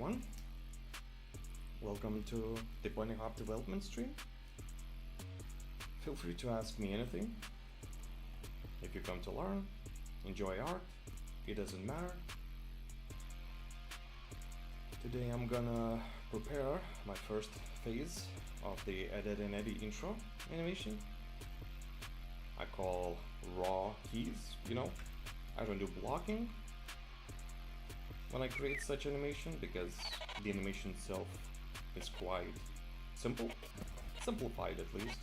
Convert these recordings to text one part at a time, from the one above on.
everyone. Welcome to the Bunny Hop development stream. Feel free to ask me anything. If you come to learn, enjoy art, it doesn't matter. Today I'm gonna prepare my first phase of the Edit and Edit intro animation. I call raw keys, I don't do blocking when I create such animation because the animation itself is quite simplified at least.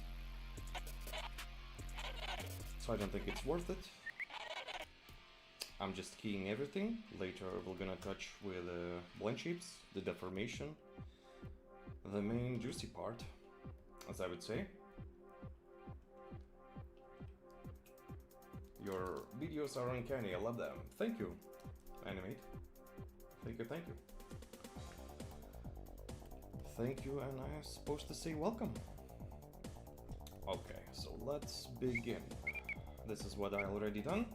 So I don't think it's worth it. I'm just keying everything. Later we're gonna touch with blend shapes, the deformation, the main juicy part, as I would say. Your videos are uncanny, I love them. Thank you, Animate. Thank you. Thank you, and I'm supposed to say welcome. Okay, so let's begin. This is what I already done.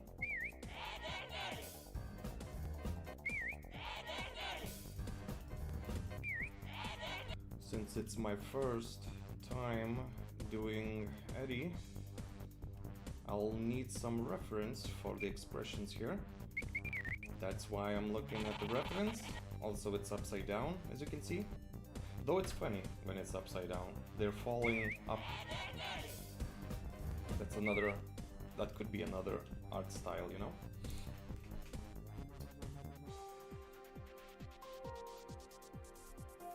Since it's my first time doing Eddie, I'll need some reference for the expressions here. That's why I'm looking at the reference. Also, it's upside down, as you can see. Though it's funny when it's upside down. They're falling up. That could be another art style,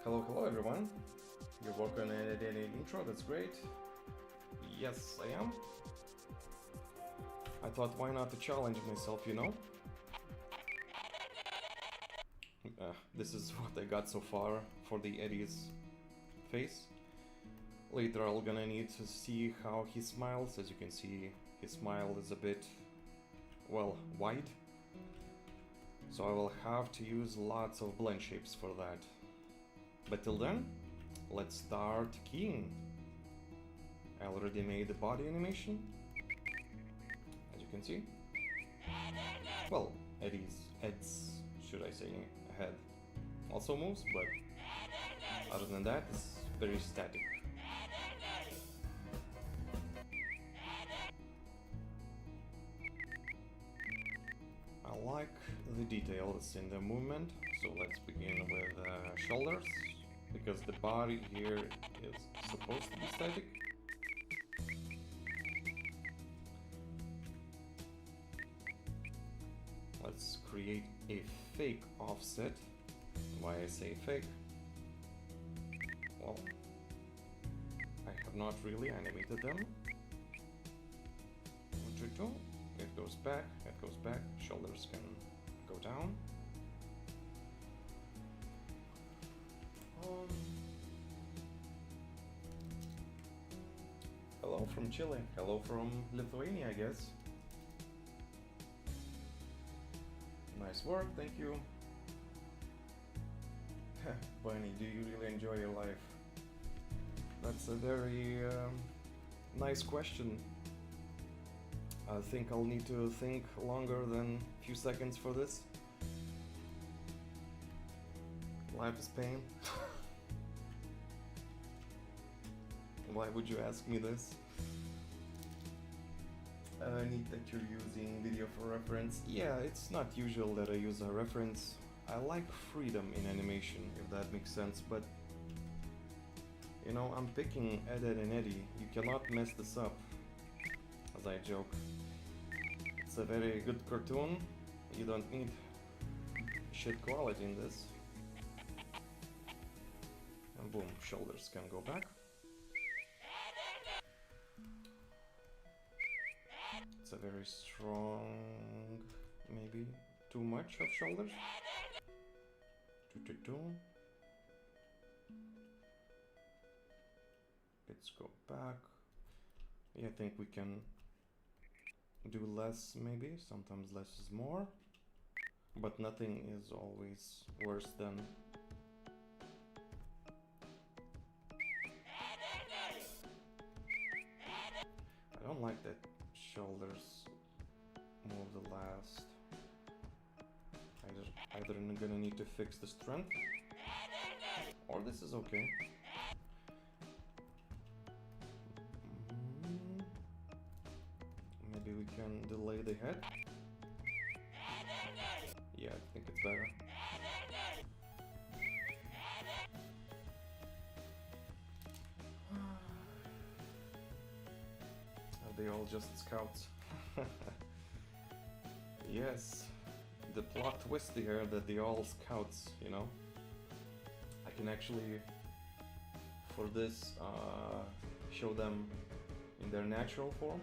Hello everyone. You're working on an intro, that's great. Yes, I am. I thought, why not to challenge myself, This is what I got so far for the Eddie's face. Later I'm gonna need to see how he smiles. As you can see, his smile is a bit, wide. So I will have to use lots of blend shapes for that. But till then, let's start keying. I already made the body animation, as you can see. Ed's, should I say, head also moves, but other than that, it's very static. I like the details in the movement, so let's begin with shoulders, because the body here is supposed to be static. Let's create a fake offset. Why I say fake? Well, I have not really animated them. It goes back, shoulders can go down. Hello from Chile, hello from Lithuania, I guess. Nice work, thank you. Bunny, do you really enjoy your life? That's a very nice question. I think I'll need to think longer than a few seconds for this. Life is pain. Why would you ask me this? Neat that you're using video for reference. Yeah, it's not usual that I use a reference. I like freedom in animation, if that makes sense, but I'm picking Edit and Eddie. You cannot mess this up, as I joke. It's a very good cartoon. You don't need shit quality in this. And boom, shoulders can go back. It's a very strong, maybe too much of shoulders. Let's go back. Yeah, I think we can do less, maybe. Sometimes less is more. But nothing is always worse than... I don't like that shoulders move the last. Either I'm gonna need to fix the strength Or this is okay. Maybe we can delay the head. Yeah, I think it's better. Are they all just scouts? Yes, the plot twist here that they all scouts, you know? I can actually, for this, show them in their natural form.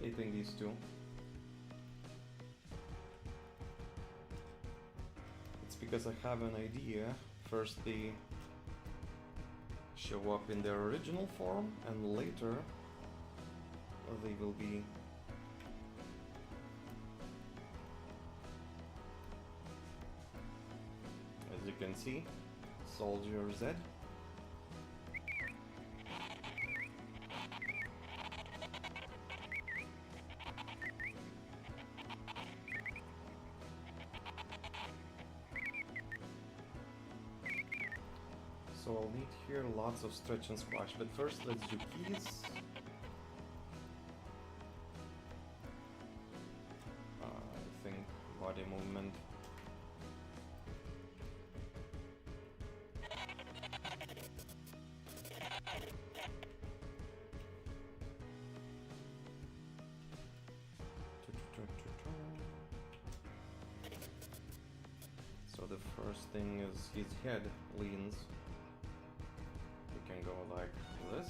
Eating these two. It's because I have an idea. First they show up in their original form, and later they will be as you can see, Soldier Z. So I'll need here lots of stretch and squash, but first let's do keys. I think body movement. So the first thing is his head leans. We can go like this.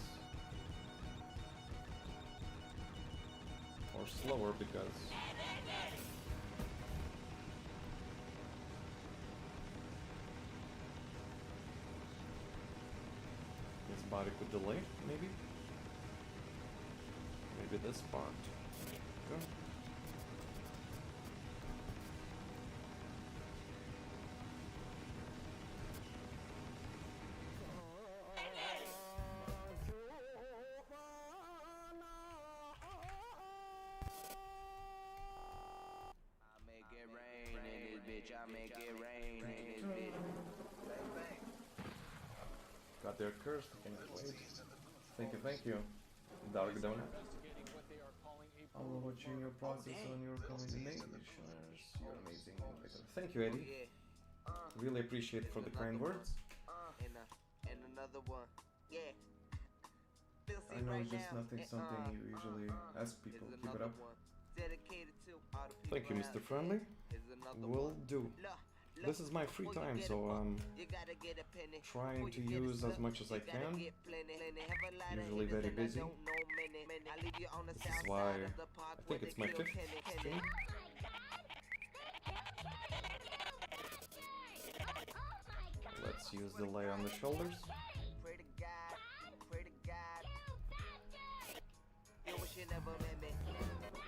Or slower because his body could delay, maybe? Maybe this part. Good. Got their curse, I can't wait. Thank you. Dark Donut. I'll watch your process on your combinations. You're amazing. Thank you, Eddie. Really appreciate for the kind words. And another one. Yeah. I know it's just nothing something you usually ask people. Keep it up. Thank you, Mr. Friendly. Will do. This is my free time, so I'm trying to use as much as I can. Usually very busy. This is why I think it's my 5th stream. Let's use the lay on the shoulders.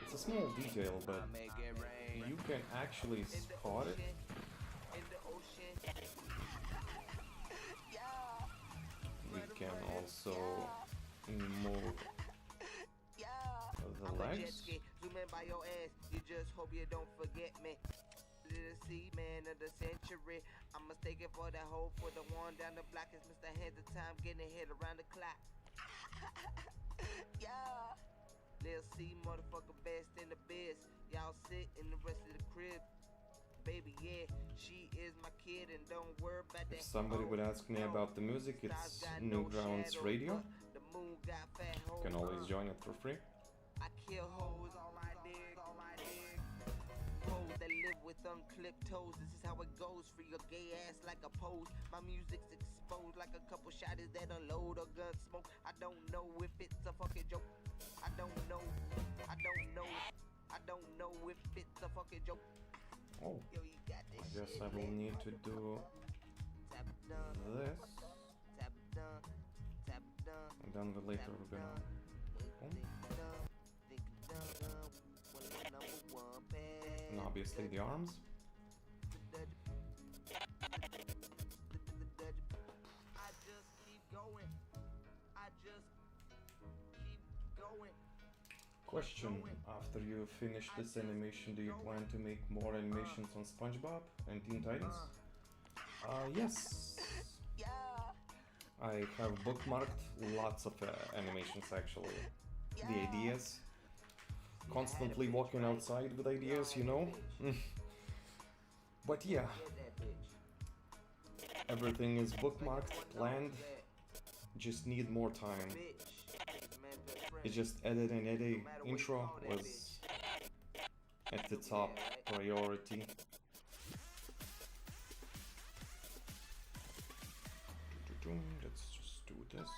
It's a small detail, but you can actually spot it. We can also move the legs. You just hope you don't forget me. Little sea man of the century. I'm mistaken for the hope for the one down the block. It's Mr. Hands of Time getting hit around the clock. Yeah. Little C motherfucker best in the biz. Y'all sit in the rest of the crib. Baby, yeah, she is my kid and don't worry about that. If somebody would ask me about the music, it's Newgrounds Radio. You can always join it for free. I kill hoes, all I dig, hoes that live with unclipped toes. This is how it goes for your gay ass like a pose. My music's exposed like a couple shotties that unload or gun smoke. I don't know if it's a fucking joke. I don't know if it's a fucking joke. Oh, Yo, you got this. I guess I will need to do this. And then later we're gonna... And obviously the arms. I just keep going. Question: after you finish this animation, do you plan to make more animations on SpongeBob and Teen Titans? Yes. I have bookmarked lots of animations actually. The ideas. Constantly walking outside with ideas, you know? But yeah, everything is bookmarked, planned, just need more time. It's just edit and edit. Intro was at the top priority. Let's just do this.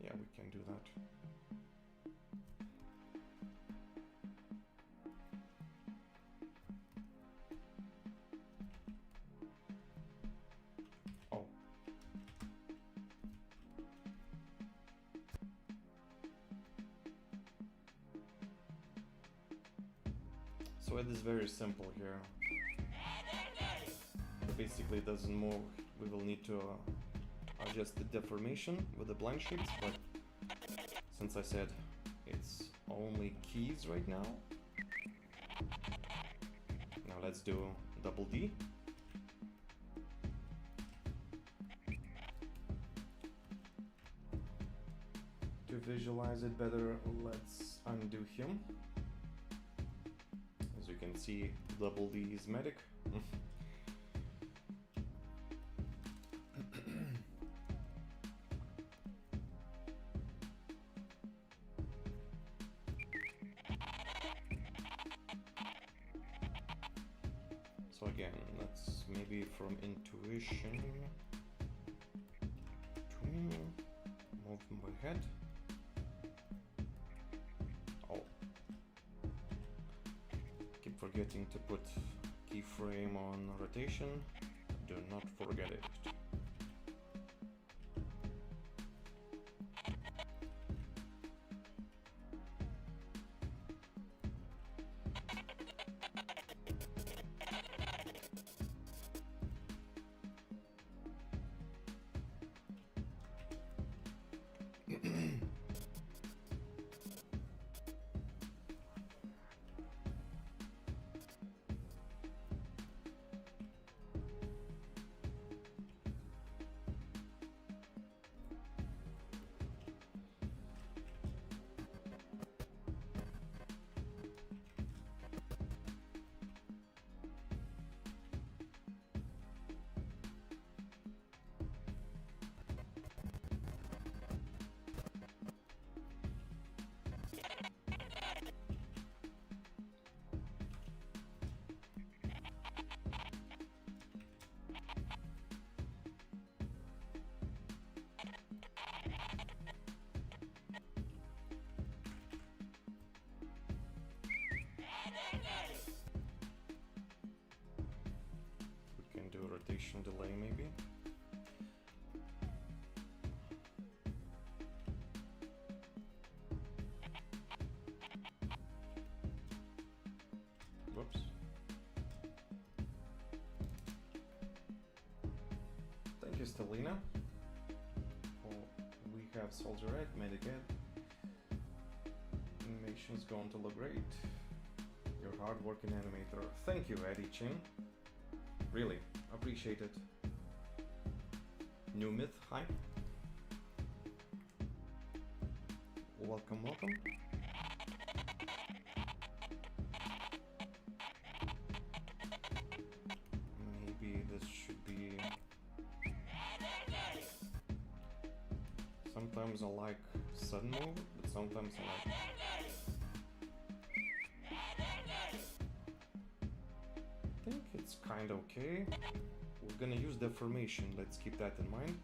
Yeah, we can do that. Oh. So it is very simple here. It basically doesn't move. We will need to adjust the deformation with the blank shapes, but since I said it's only keys right now, now let's do double D. To visualize it better, let's undo him. As you can see, double D is medic. So again, let's maybe from intuition to move my head. Oh, keep forgetting to put keyframe on rotation. Do not forget it. Rotation delay maybe. Whoops. Thank you, Stelina. Oh, we have Soldier Red, Medicaid. Animation's going to look great. You're a hard-working animator. Thank you, Eddie Chin. Really, appreciate it. New Myth, hi. Welcome, welcome. Maybe this should be... Sometimes I like sudden move, but sometimes I like... I think it's kinda okay. We're gonna use deformation, let's keep that in mind.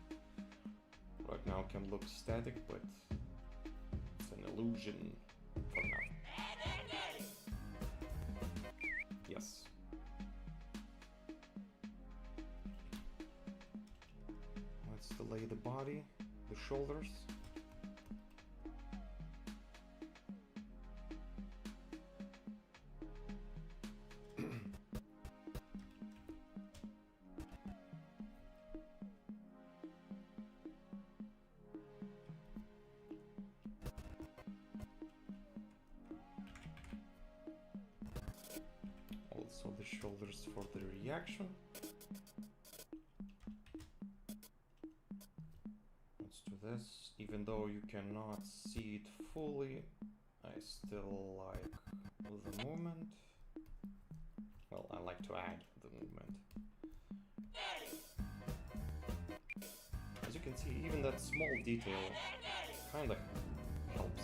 Right now it can look static, but it's an illusion for now. Yes. Let's delay the body, the shoulders. also the shoulders for the reaction. Let's do this. Even though you cannot see it fully, I still like the movement. Well, I like to add the movement. As you can see, even that small detail kinda helps.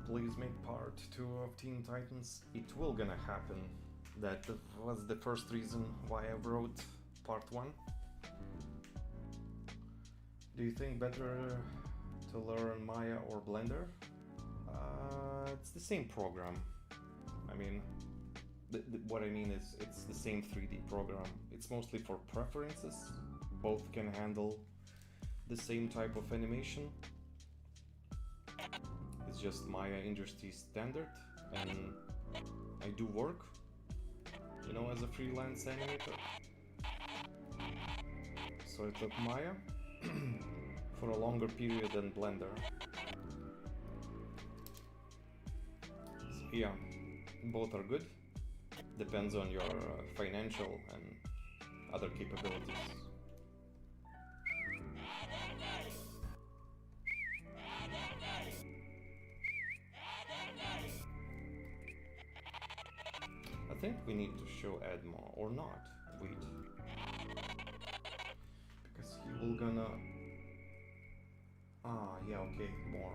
Please make part 2 of Teen Titans. It will gonna happen. That was the first reason why I wrote part 1. Do you think better to learn Maya or Blender? It's the same program. I mean, what I mean is it's the same 3D program. It's mostly for preferences. Both can handle the same type of animation. It's just Maya industry standard, and I do work, you know, as a freelance animator. So I took Maya for a longer period than Blender. So yeah, both are good. Depends on your financial and other capabilities. I think we need to show Edmo, or not. Wait. Because he will gonna... Ah, yeah, okay, more.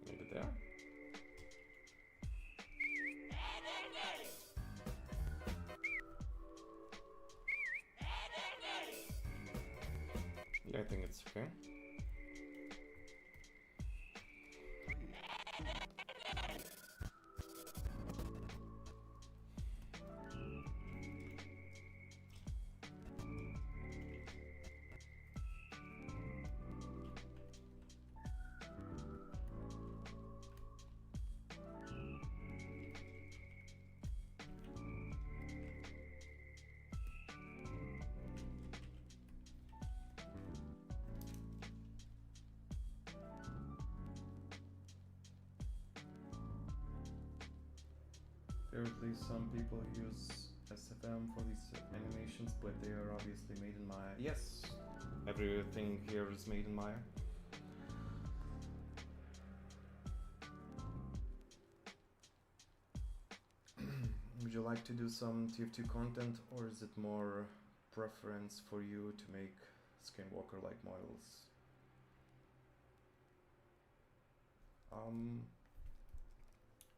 Maybe there? Yeah, I think it's okay. Apparently some people use SFM for these animations, but they are obviously made in Maya. Yes, everything here is made in Maya. Would you like to do some TF2 content, or is it more preference for you to make Skinwalker-like models?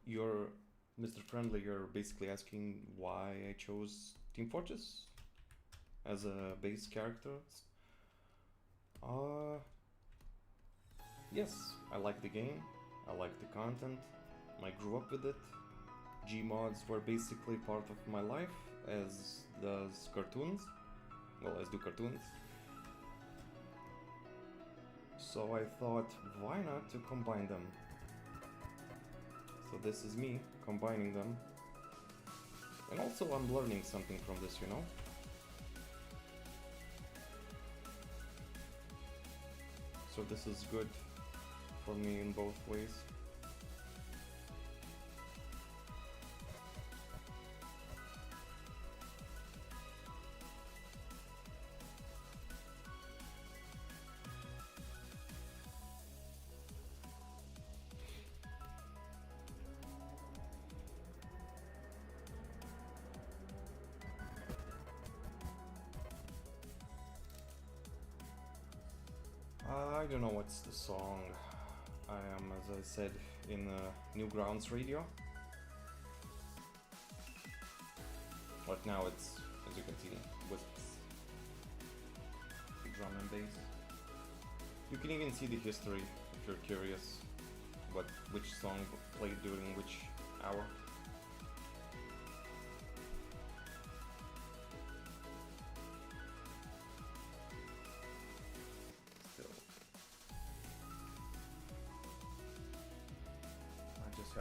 You're Mr. Friendly, you're basically asking why I chose Team Fortress as a base character. Yes, I like the game, I like the content, I grew up with it. Gmods were basically part of my life, as does cartoons. Well, as do cartoons. So I thought, why not to combine them? So this is me combining them. And also I'm learning something from this, you know? So this is good for me in both ways. I don't know what's the song. I am, as I said, in Newgrounds Radio. But now it's, as you can see, wisps. Drum and bass. You can even see the history if you're curious which song played during which hour.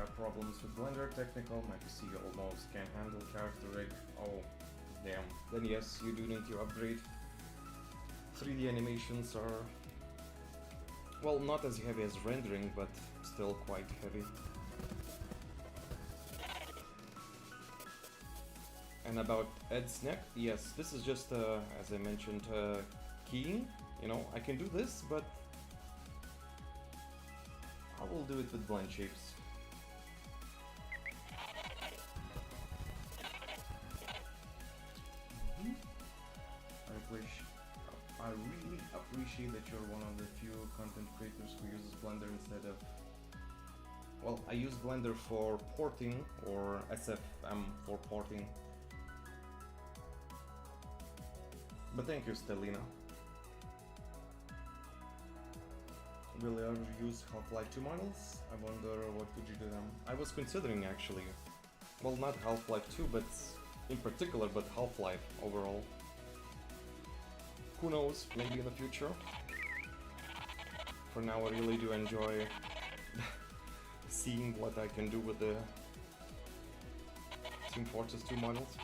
have problems with Blender, technical, my PC almost can't handle character rig. Oh, damn. Then yes, you do need to upgrade. 3D animations are, well, not as heavy as rendering, but still quite heavy. And about Ed's neck, yes, this is just, as I mentioned, keying. You know, I can do this, but I will do it with blend shapes. I really appreciate that you're one of the few content creators who uses Blender instead of... Well, I use Blender for porting, or SFM for porting. But thank you, Stelina. Will you ever use Half-Life 2 models? I wonder what would you do them. I was considering actually. Well, not Half-Life 2, but in particular, but Half-Life overall. Who knows, maybe in the future. For now, I really do enjoy seeing what I can do with the Team Fortress 2 models.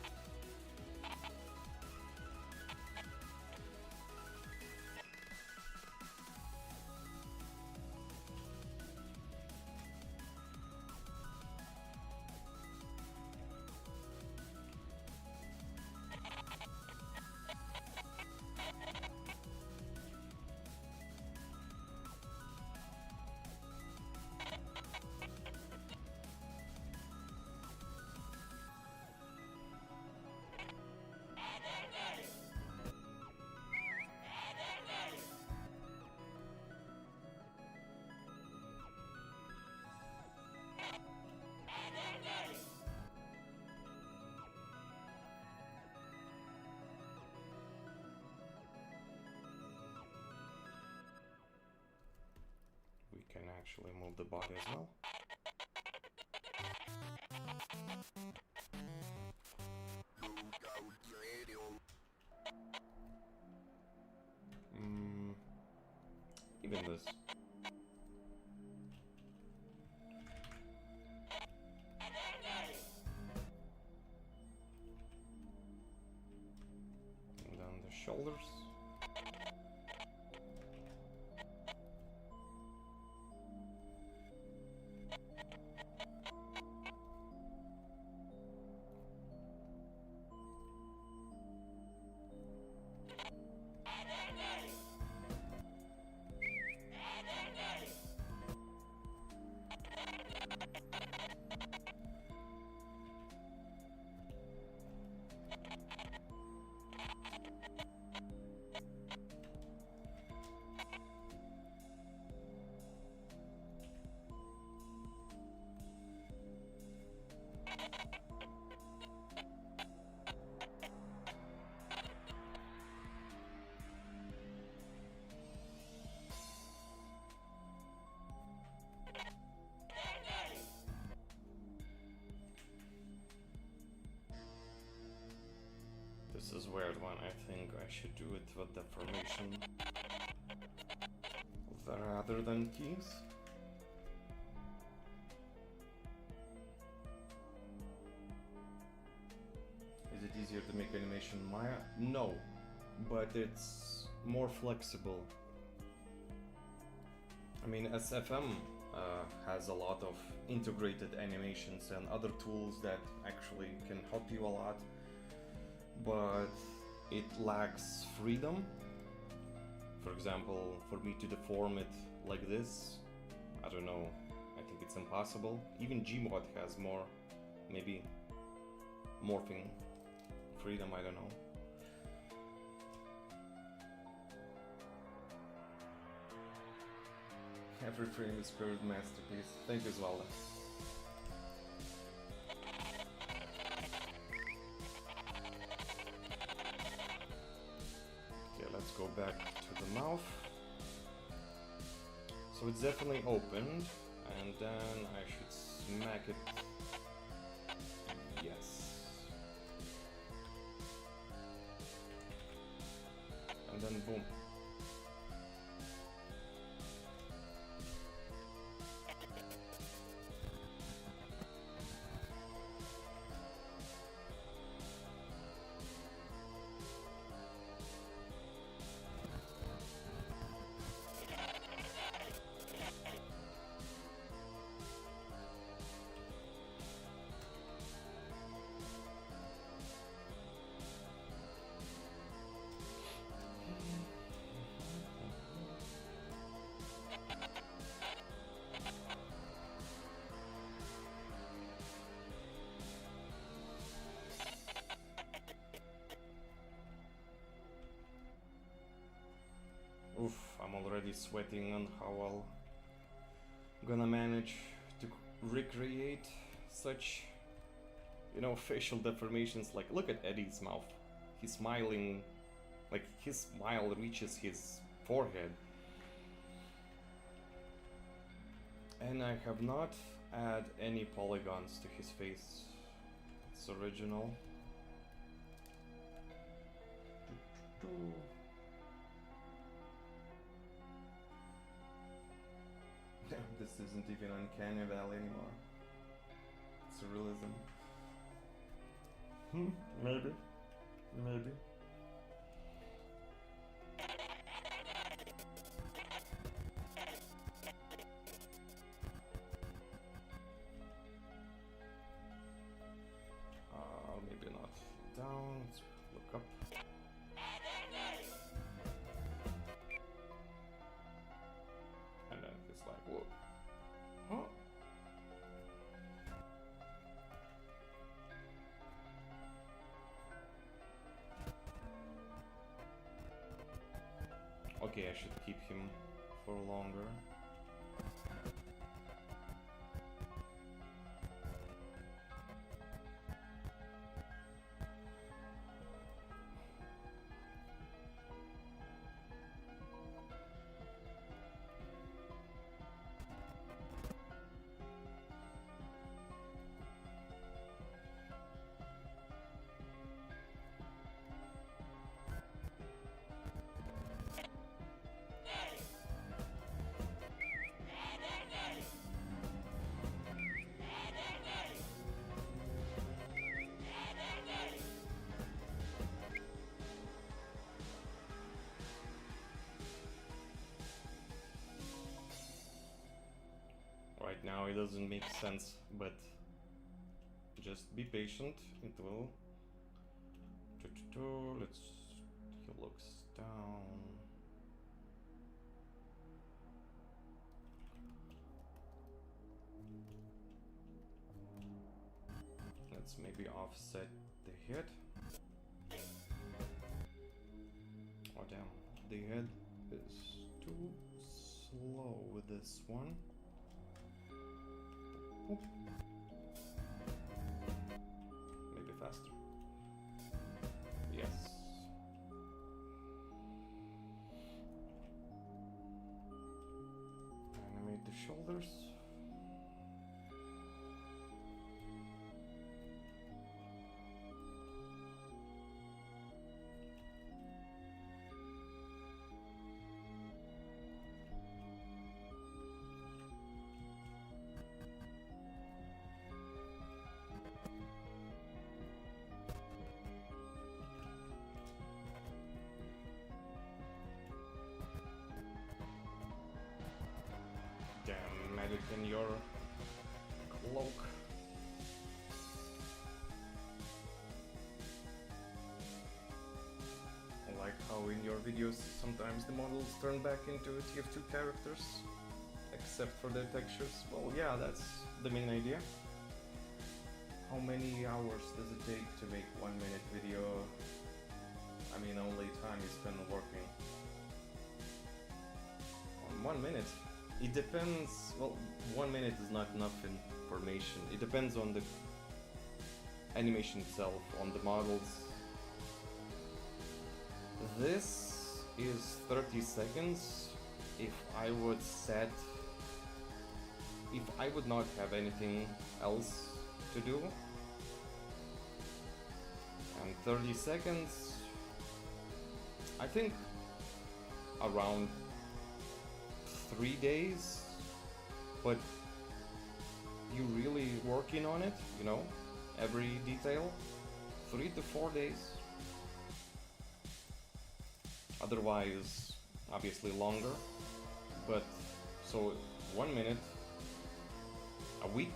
We can actually move the body as well. Even this. And then the shoulders. This is weird one. I think I should do it with deformation rather than keys. Is it easier to make animation Maya? No, but it's more flexible. I mean, SFM has a lot of integrated animations and other tools that actually can help you a lot, but it lacks freedom. For example, for me to deform it like this, I don't know, I think it's impossible. Even Gmod has more, maybe, morphing freedom, I don't know. Every frame is pure masterpiece. Thank you, Zvalda. Okay, let's go back to the mouth. So it's definitely opened, and then I should smack it. Yes. And then boom. I'm already sweating on how I'll gonna manage to recreate such, you know, facial deformations. Like, look at Eddie's mouth. He's smiling, like his smile reaches his forehead. And I have not add any polygons to his face. It's original. This isn't even Uncanny Valley anymore. It's realism. Maybe. Maybe. Maybe not. Down. Let's look up. And then it's like, whoa. Huh? Okay, I should keep him for longer. Right now it doesn't make sense, but just be patient. It will. Let's. He looks down. Let's maybe offset the head. Oh damn, the head is too slow with this one. Oop. Maybe faster. Yes. Animate the shoulders. Damn, medic in your cloak. I like how in your videos sometimes the models turn back into TF2 characters, except for their textures. Well, yeah, that's the main idea. How many hours does it take to make 1 minute video? I mean, only time you spend working on 1 minute. It depends. Well, 1 minute is not enough information. It depends on the animation itself, on the models. This is 30 seconds. If I would set, if I would not have anything else to do, and 30 seconds, I think around 3 days, but you really working on it, you know, every detail, 3 to 4 days. Otherwise, obviously longer, but so 1 minute, a week.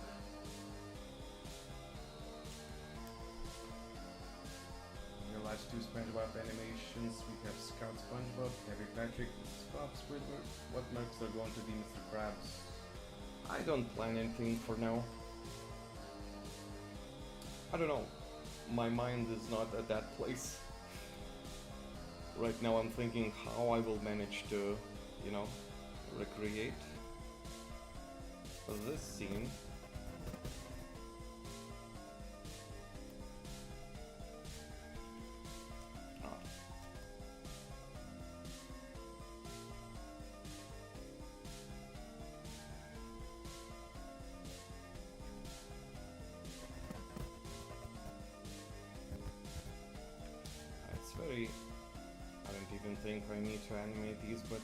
In the last two SpongeBob animations, we have Scout SpongeBob, Heavy Patrick, Bob Squidward. What next are going to be Mr. Krabs? I don't plan anything for now. I don't know. My mind is not at that place. Right now I'm thinking how I will manage to you know, recreate this scene. It's very... I don't even think I need to animate these, but...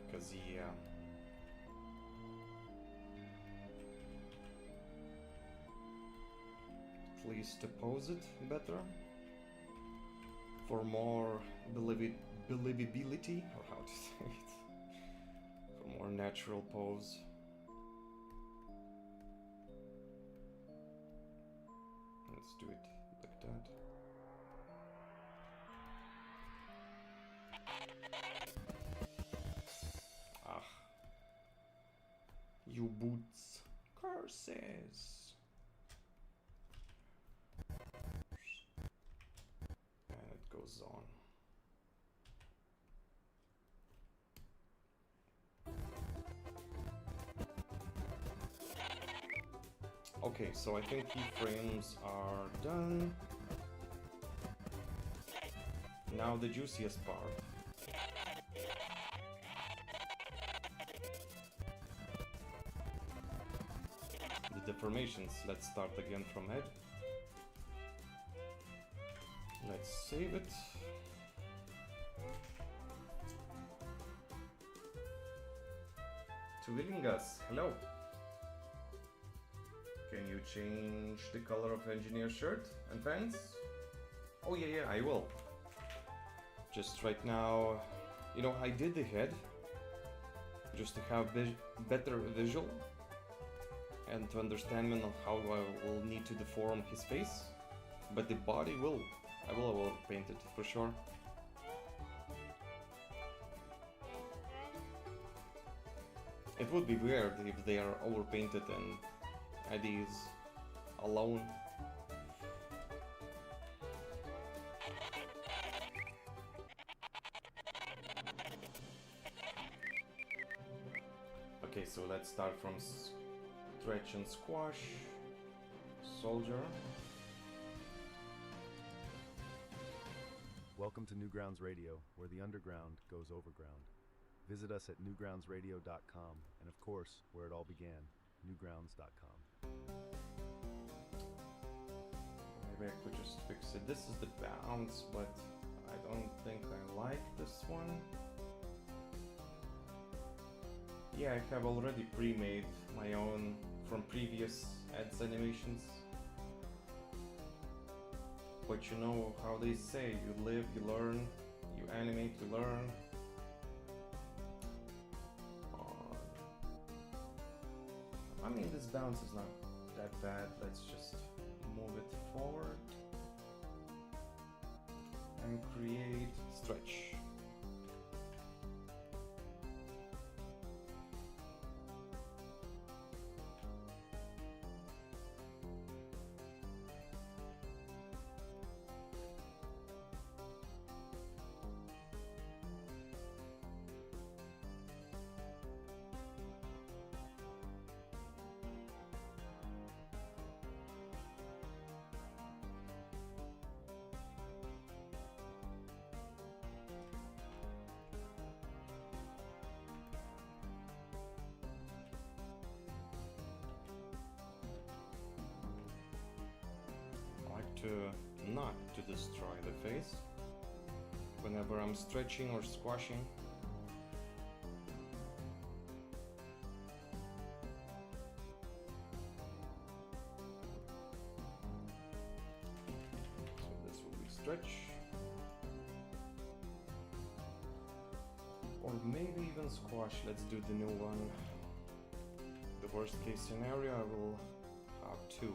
Because, yeah... At least to pose it better. For more believability, or how to say it. For more natural pose. Let's do it like that. Ah. You boots. Curses. And it goes on. Okay, so I think keyframes are done. Now the juiciest part. The deformations. Let's start again from head. Let's save it. Twilingas, hello. Can you change the color of engineer's shirt and pants? Oh yeah, I will. Just right now, you know, I did the head just to have better visual and to understand how I will need to deform his face. But the body I will paint it for sure. It would be weird if they are overpainted and Eddie's alone. Okay, so let's start from stretch and squash. Soldier. Welcome to Newgrounds Radio, where the underground goes overground. Visit us at newgroundsradio.com, and of course, where it all began, newgrounds.com. Maybe I could just fix it. This is the bounce, but I don't think I like this one. Yeah, I have already pre-made my own from previous ads animations. But you know how they say, you live, you learn, you animate, you learn. I mean, this bounce is not that bad. Let's just move it forward and create stretch. Not to destroy the face whenever I'm stretching or squashing. So this will be stretch, or maybe even squash. Let's do the new one. The worst case scenario, I will have two.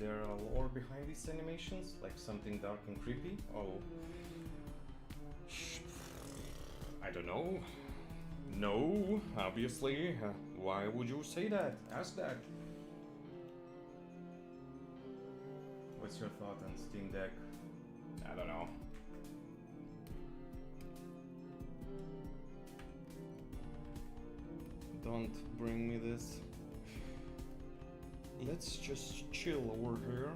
there a lore behind these animations? Like something dark and creepy? Oh. I don't know. No, obviously. Why would you say that? Ask that. What's your thought on Steam Deck? I don't know. Don't bring me this. Let's just chill over here.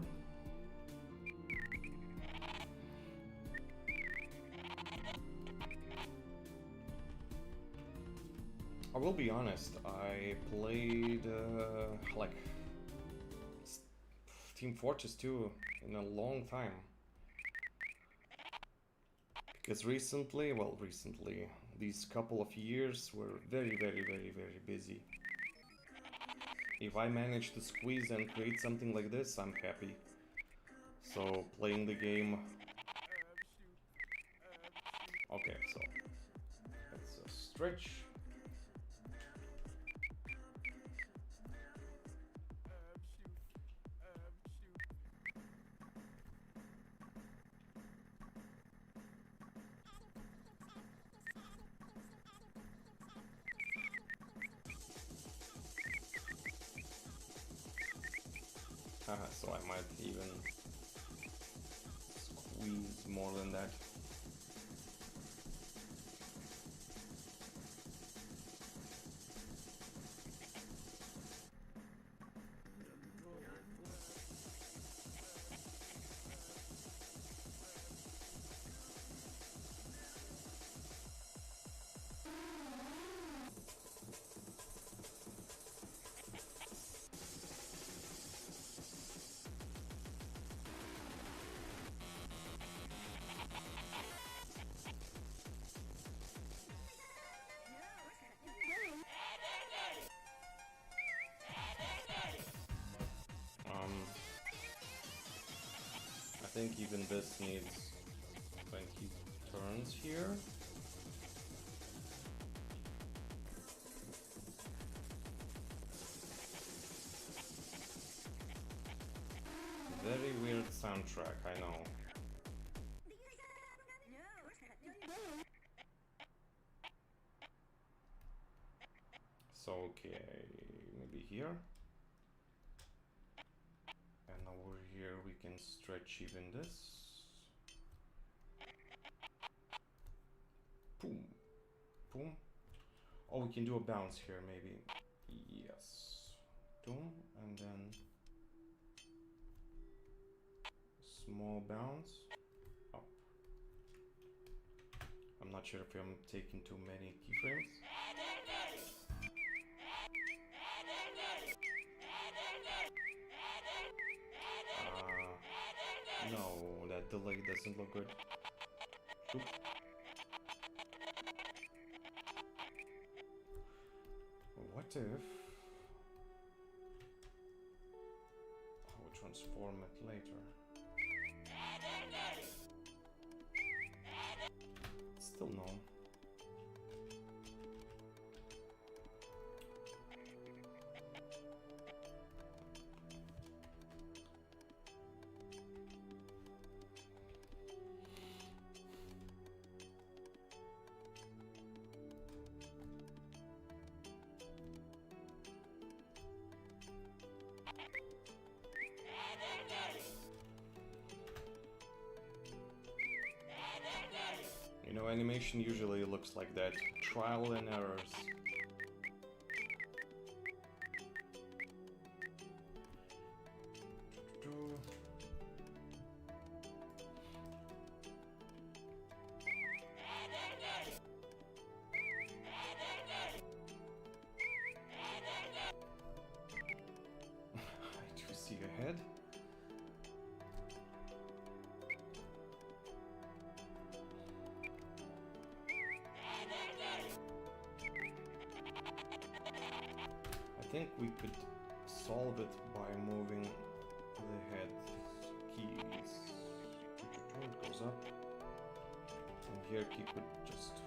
I will be honest, I played like Team Fortress 2 in a long time. Because recently, these couple of years were very busy. If I manage to squeeze and create something like this, I'm happy. So, playing the game... Okay, so... Let's stretch. So I might even squeeze more than that. I think even this needs 20 turns here. Very weird soundtrack, I know. So, okay, maybe here. And over here we can stretch even this. Boom. Boom. Oh, we can do a bounce here, maybe. Yes. Boom, and then small bounce up. I'm not sure if I'm taking too many keyframes. No, that delay doesn't look good. Oop. What if I will transform it later? Still no. You know, animation usually looks like that. Trial and errors. I do see ahead. I think we could solve it by moving the head keys. It goes up, and here he could just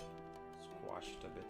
squash it a bit.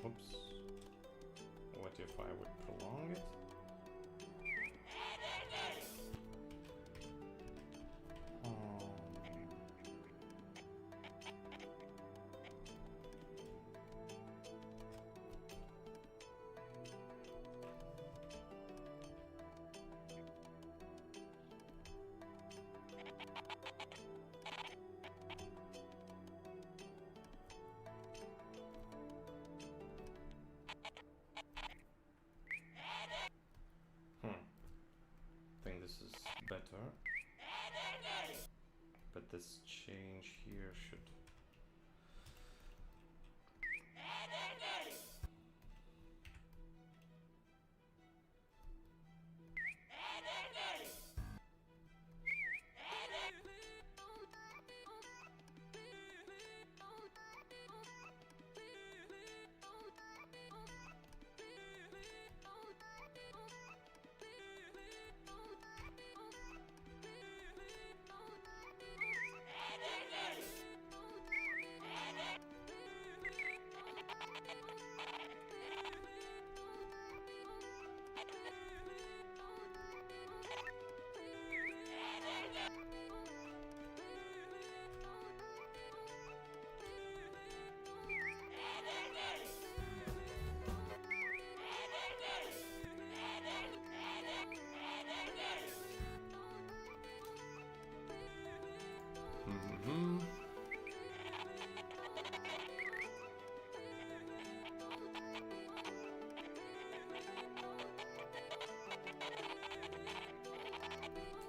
Oops. What if I would prolong it? I think this is better. But this change here should...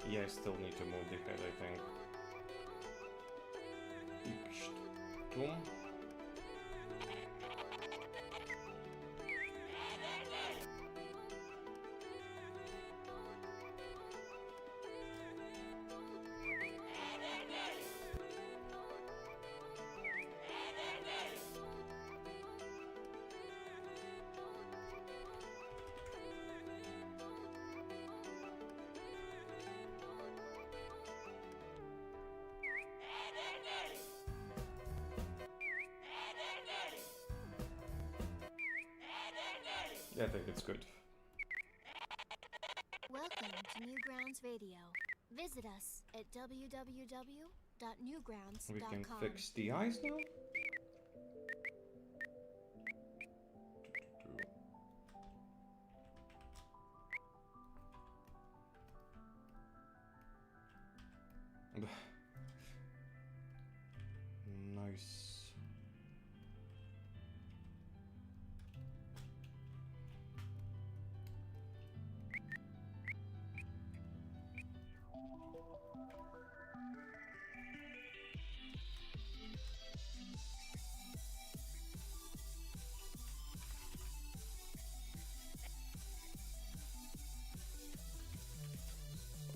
Yeah, I still need to move the head, I think. Tum. Yeah, I think it's good. Welcome to Newgrounds Radio. Visit us at www.newgrounds.com. We can fix the eyes now? Nice.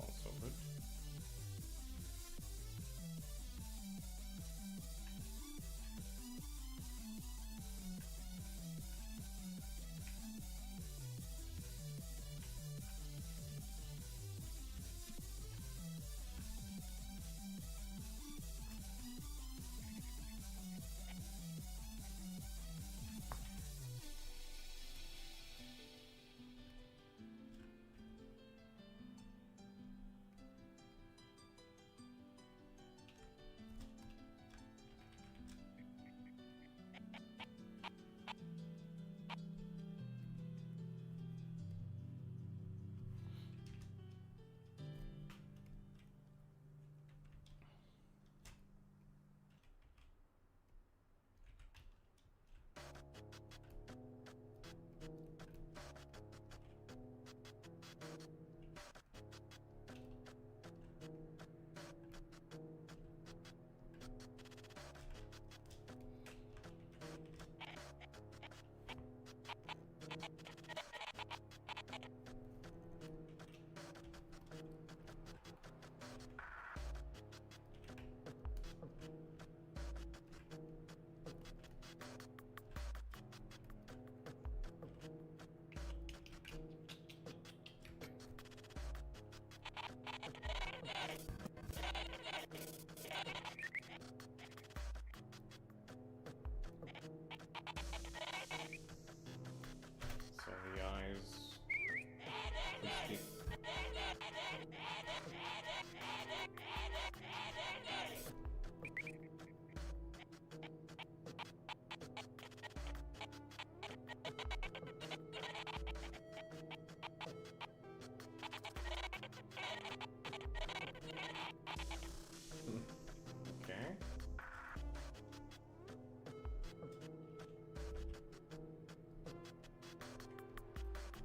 Also good.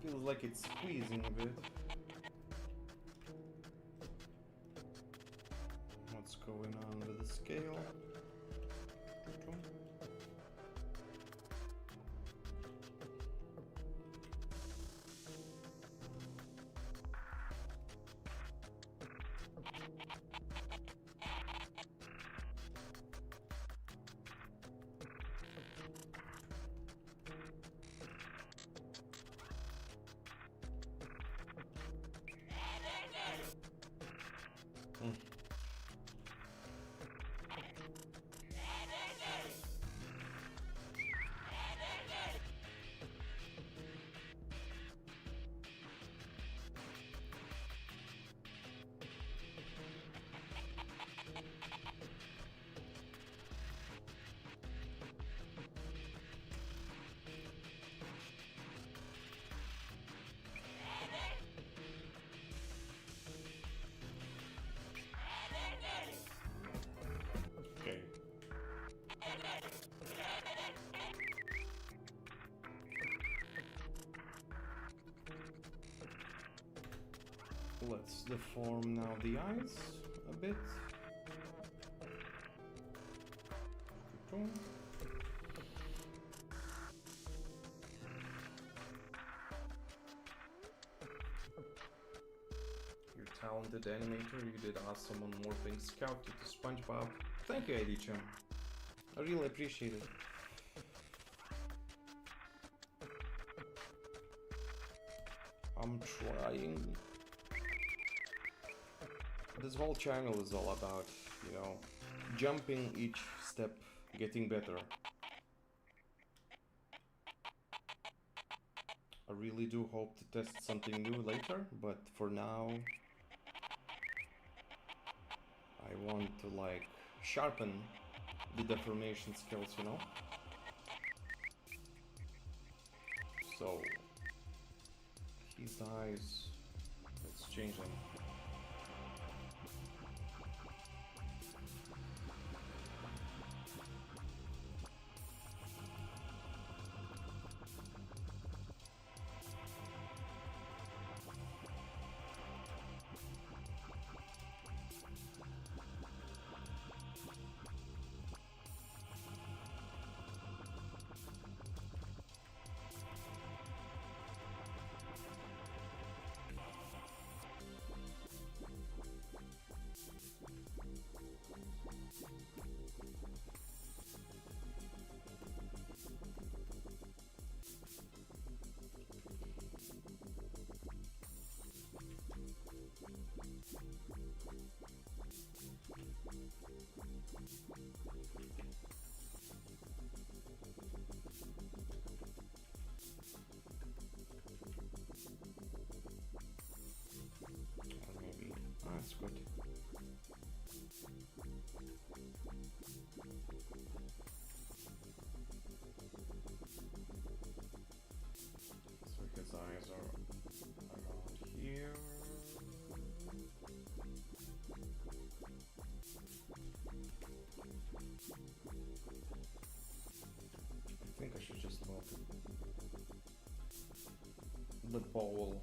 Feels like it's squeezing a bit. What's going on with the scale? Okay. Let's deform now the eyes a bit. You're a talented animator, you did awesome on morphing Scout to SpongeBob. Thank you, Eddie-chan. I really appreciate it. I'm trying. This whole channel is all about, you know, jumping each step, getting better. I really do hope to test something new later, but for now I want to like sharpen the deformation skills, you know? So his eyes, let's change them. Or maybe, that's good. So his eyes are around here. I think I should just move the bowl.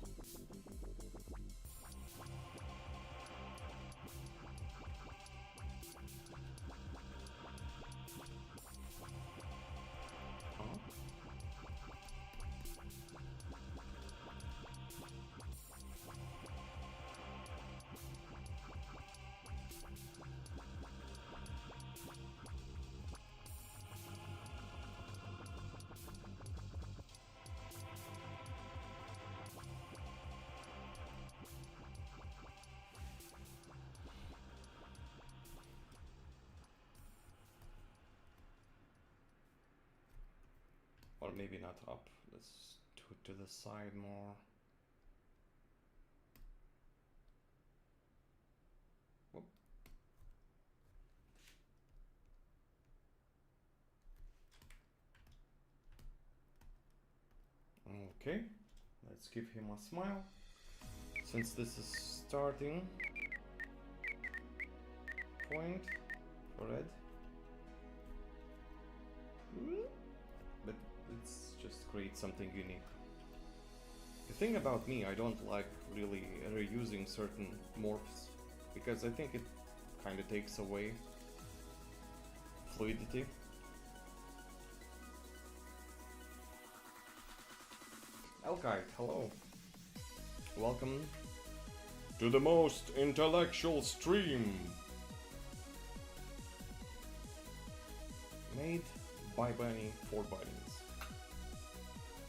Huh? Or maybe not up. Let's do it to the side more. Whoop. Okay, let's give him a smile. Since this is starting point for red. But let's just create something unique. If thing about me, I don't like really reusing certain morphs because I think it kind of takes away fluidity. Alkite, hello. Welcome to the most intellectual stream. Made by Bunny for bunnies.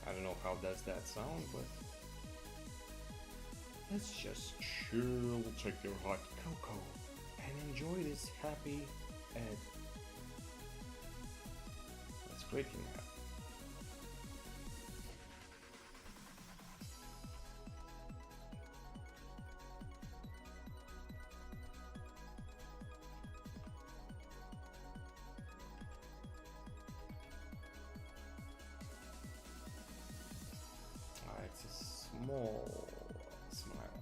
I don't know how does that sound, but let's just chill, check your hot cocoa, and enjoy this happy ad. That's great, you have. It's a small smile.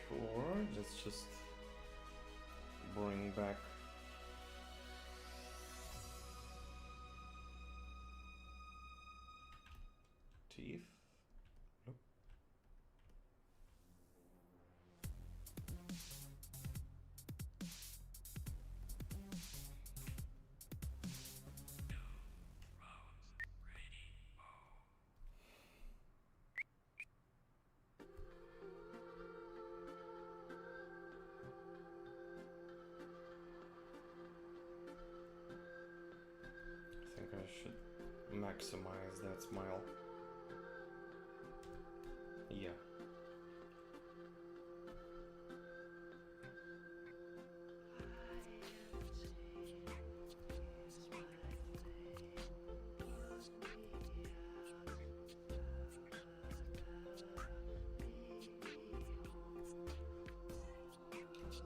Sure, let's just bring back teeth. Nope. I think I should maximize that smile. Yeah.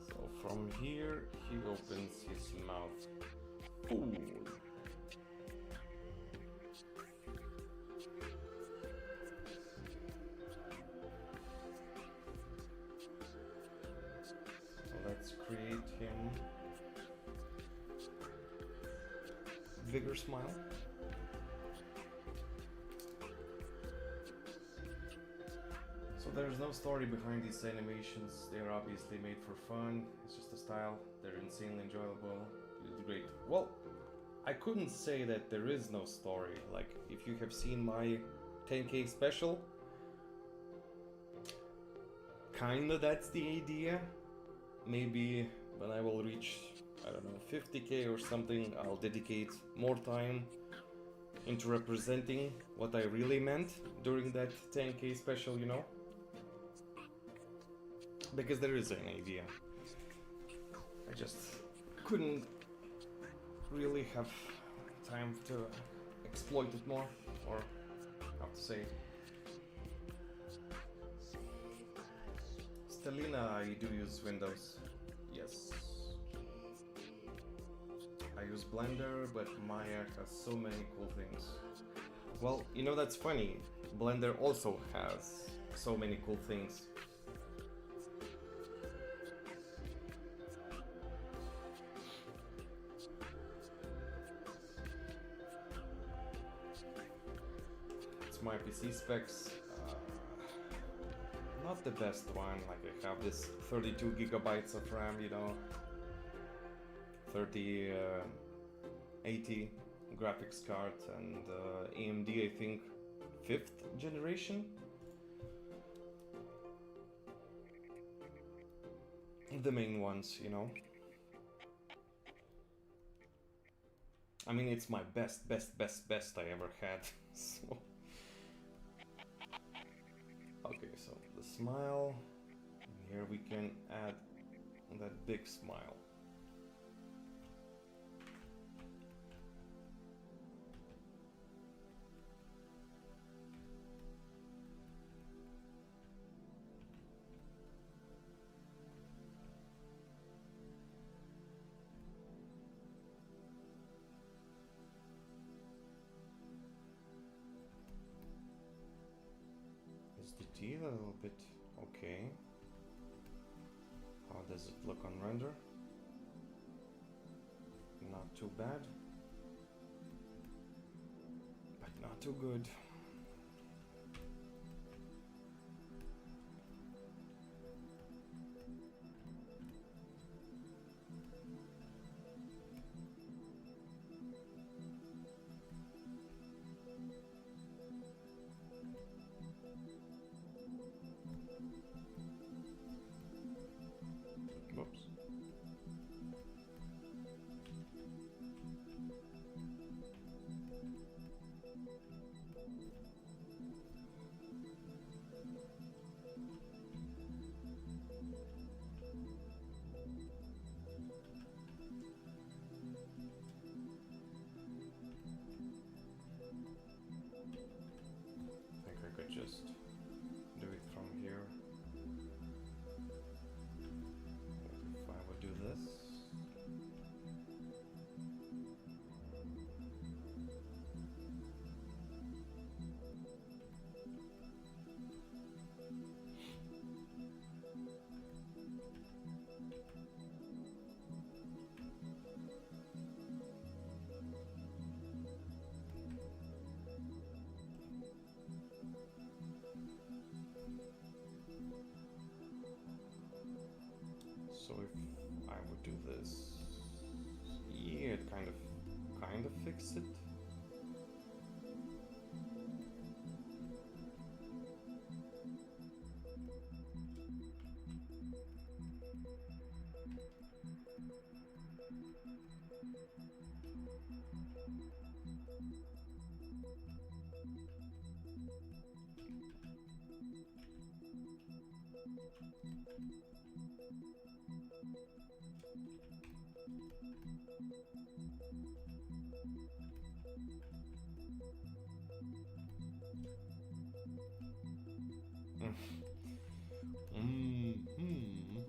So from here, he opens his mouth. Ooh. Let's create him bigger smile. So there's no story behind these animations. They're obviously made for fun. It's just a style. They're insanely enjoyable. You did great. Well, I couldn't say that there is no story. Like, if you have seen my 10K special, kinda that's the idea. Maybe when I will reach, I don't know, 50K or something, I'll dedicate more time into representing what I really meant during that 10K special, you know? Because there is an idea. I just couldn't really have time to exploit it more, or how to say. Stelina, I do use Windows. Yes. I use Blender, but Maya has so many cool things. Well, you know, that's funny. Blender also has so many cool things. It's my PC specs. Not the best one. Like, I have this 32 gigabytes of RAM, you know, 3080 graphics card, and AMD, I think 5th generation. the main ones, you know. I mean, it's my best I ever had. So okay, so the smile, and here we can add that big smile. Is the teeth a little bit okay? How does it look on render? Not too bad, but not too good. Whoops. I think I could just do it from here. If I would do this. So if I would do this, yeah, it kind of fixed it. Mm-hmm.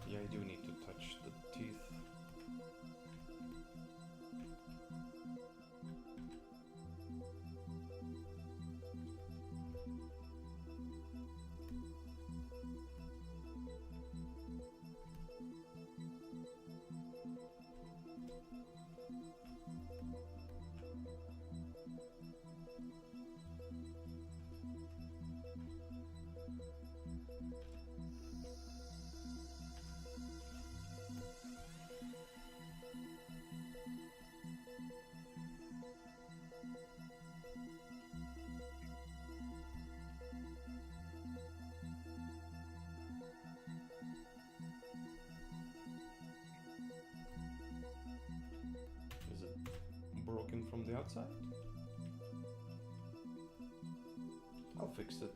Yeah, I do need to touch the teeth. Is it broken from the outside? I'll fix it.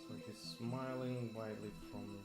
So he's smiling widely from here.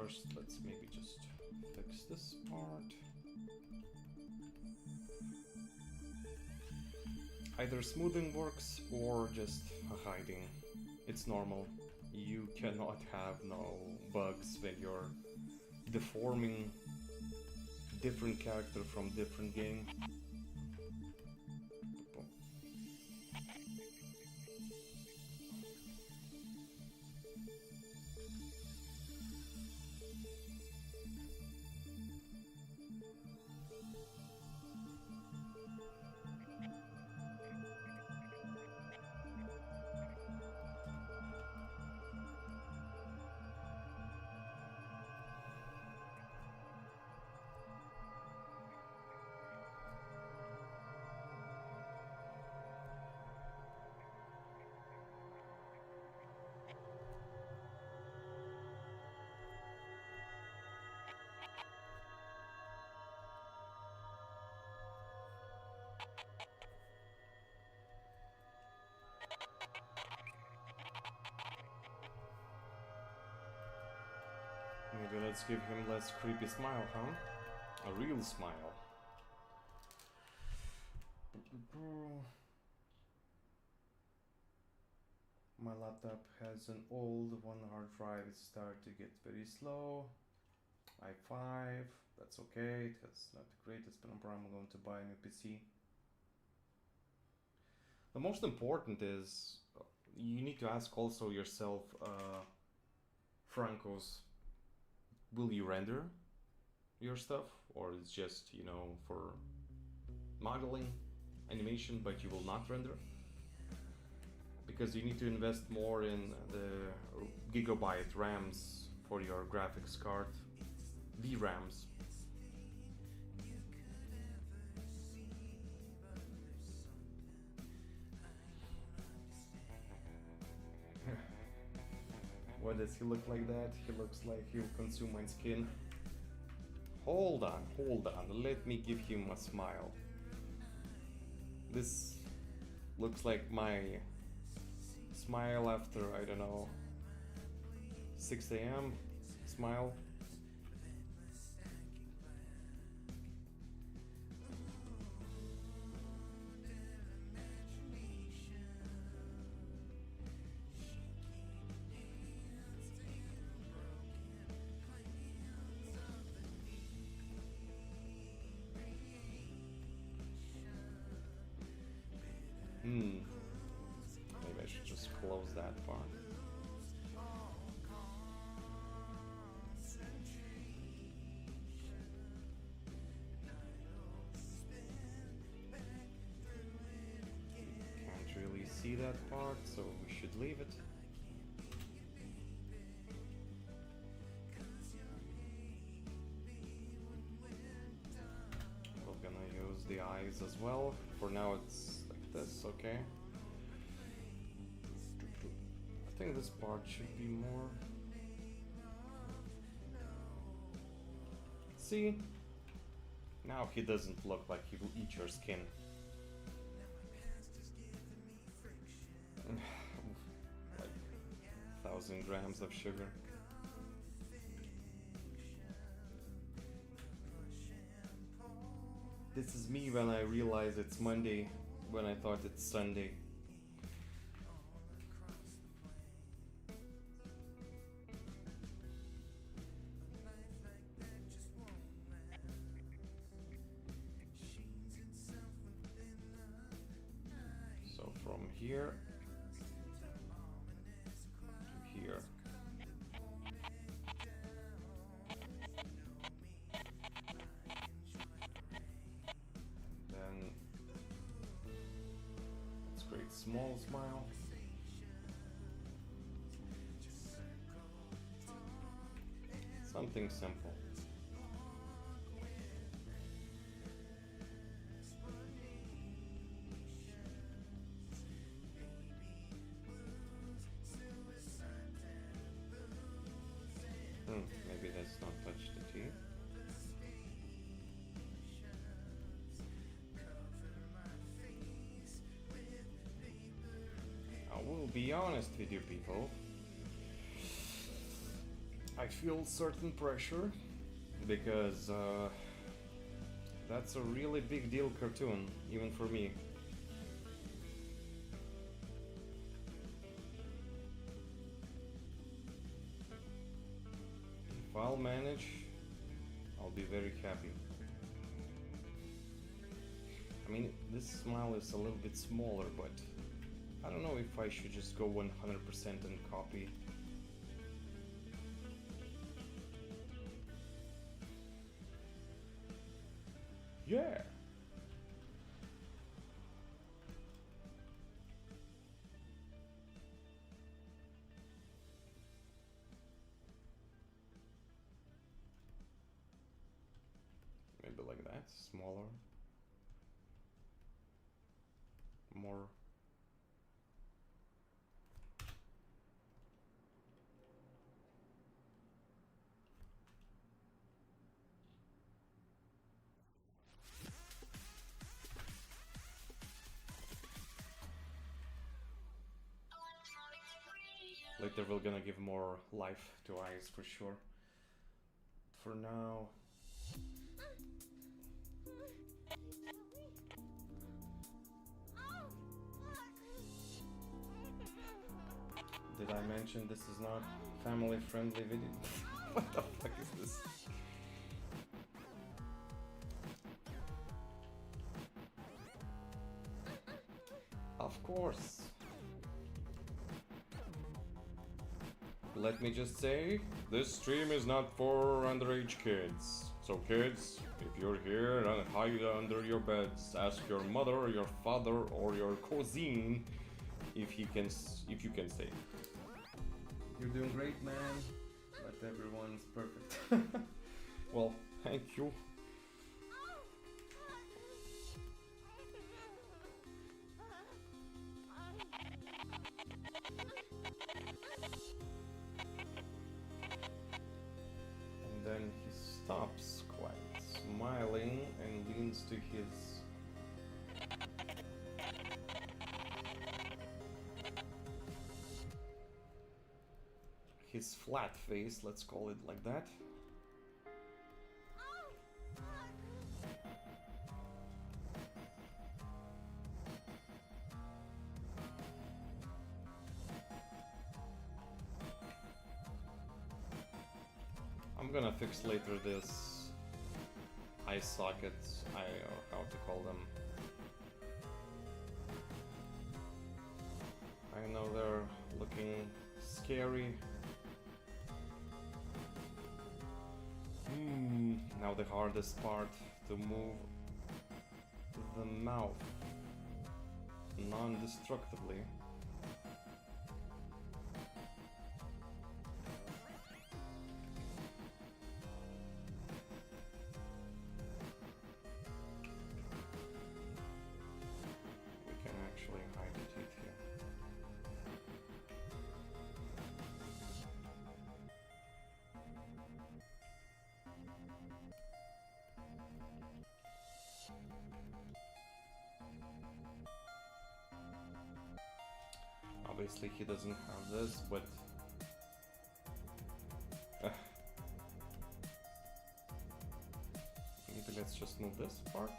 first, let's maybe just fix this part. Either smoothing works or just hiding. It's normal. You cannot have no bugs when you're deforming different character from different game. Maybe let's give him less creepy smile, huh? A real smile. My laptop has an old one hard drive. It started to get very slow. i5, that's okay. It's not the greatest, but I'm going to buy a new PC. The most important is you need to ask also yourself, Franco's, will you render your stuff, or it's just, you know, for modeling, animation, but you will not render? Because you need to invest more in the gigabyte RAMs for your graphics card, VRAMs. Why does he look like that? He looks like he'll consume my skin. Hold on, let me give him a smile. This looks like my smile after, I don't know, 6 a.m. smile. Maybe I should just close that part. Can't really see that part, so we should leave it. We're gonna use the eyes as well. For now it's like this, okay? I think this part should be more... See? Now he doesn't look like he will eat your skin. Like 1,000 grams of sugar. This is me when I realize it's Monday, when I thought it's Sunday. So from here to here. Then let's create small smile. Something simple. Maybe let's not touch the teeth. I will be honest with you people. I feel certain pressure because that's a really big deal cartoon, even for me. If I'll manage, I'll be very happy. I mean, this smile is a little bit smaller, but I don't know if I should just go 100% and copy. Yeah! Maybe like that, smaller. More. Later we're gonna give more life to eyes for sure. For now... Did I mention this is not family friendly video? What the fuck is this? Of course. Let me just say, this stream is not for underage kids. So kids, if you're here, don't hide under your beds. Ask your mother, your father, or your cousin if you can stay. You're doing great, man. But everyone's perfect. Well, thank you. And then he stops quiet, smiling, and leans to his flat face, let's call it like that. I'm gonna fix later this eye sockets, how to call them. I know they're looking scary. Now the hardest part, to move the mouth non-destructively. We can actually hide the teeth here. Obviously he doesn't have this, but maybe let's just move this part.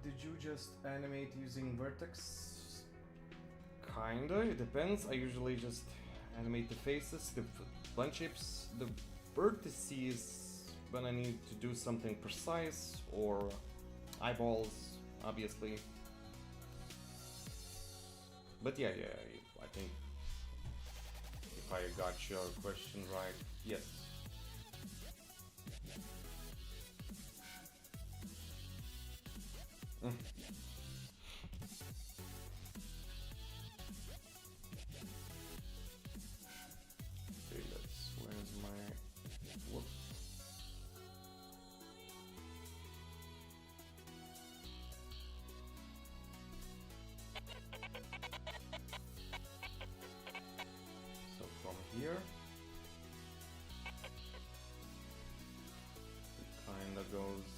Did you just animate using vertex? Kinda, it depends. I usually just animate the faces, the blend shapes, the vertices when I need to do something precise, or eyeballs, obviously. But yeah, I think if I got your question right, yes. Mm. Okay, where's my, whoop. So from here, it kinda goes.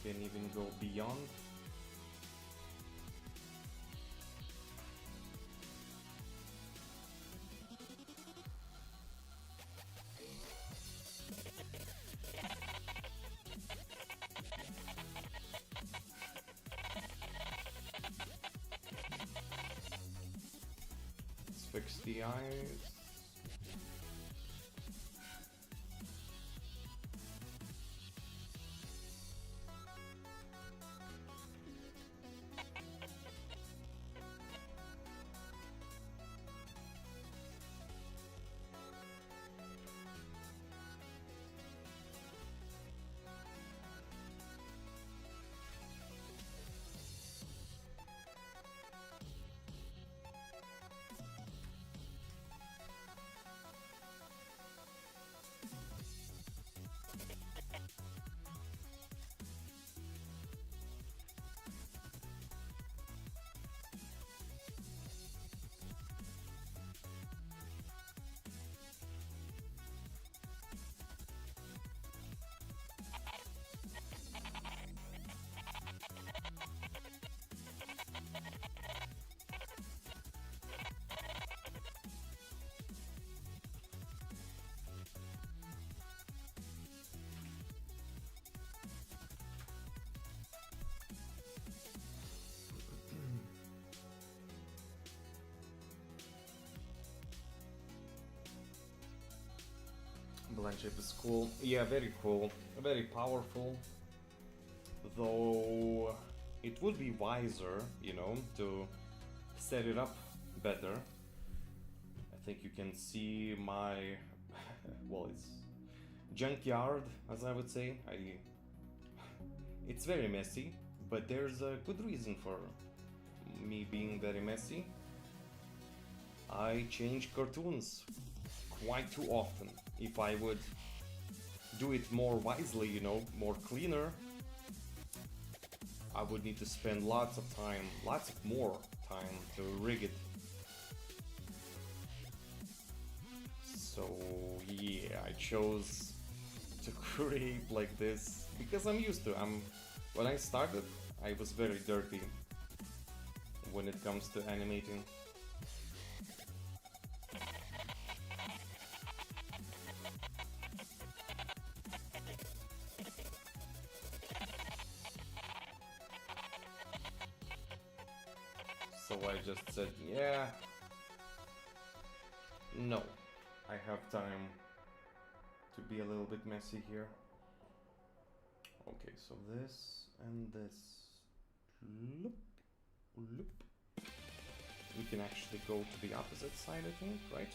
You can even go beyond. Let's fix the eyes. Blank shape is cool. Yeah, very cool. Very powerful. Though it would be wiser, you know, to set it up better. I think you can see my well, it's junkyard, as I would say. It's very messy, but there's a good reason for me being very messy. I change cartoons quite too often. If I would do it more wisely, you know, more cleaner, I would need to spend lots of time, lots of more time to rig it. So yeah, I chose to create like this because I'm used to. When I started, I was very dirty when it comes to animating. So I just said, yeah, no, I have time to be a little bit messy here. Okay, so this and this, loop, loop. We can actually go to the opposite side, I think, right?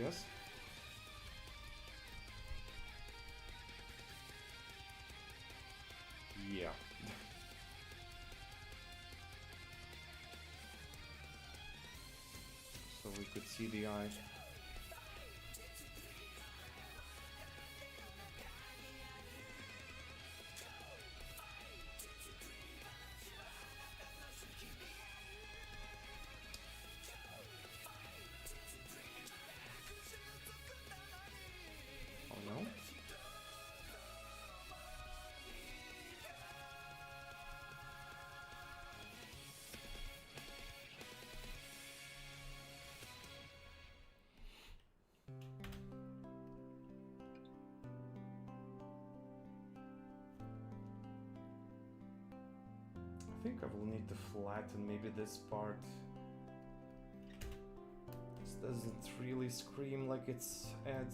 guess. Yeah. So we could see the eye. Oh no. I think I will need to flatten maybe this part. This doesn't really scream like it's Ed.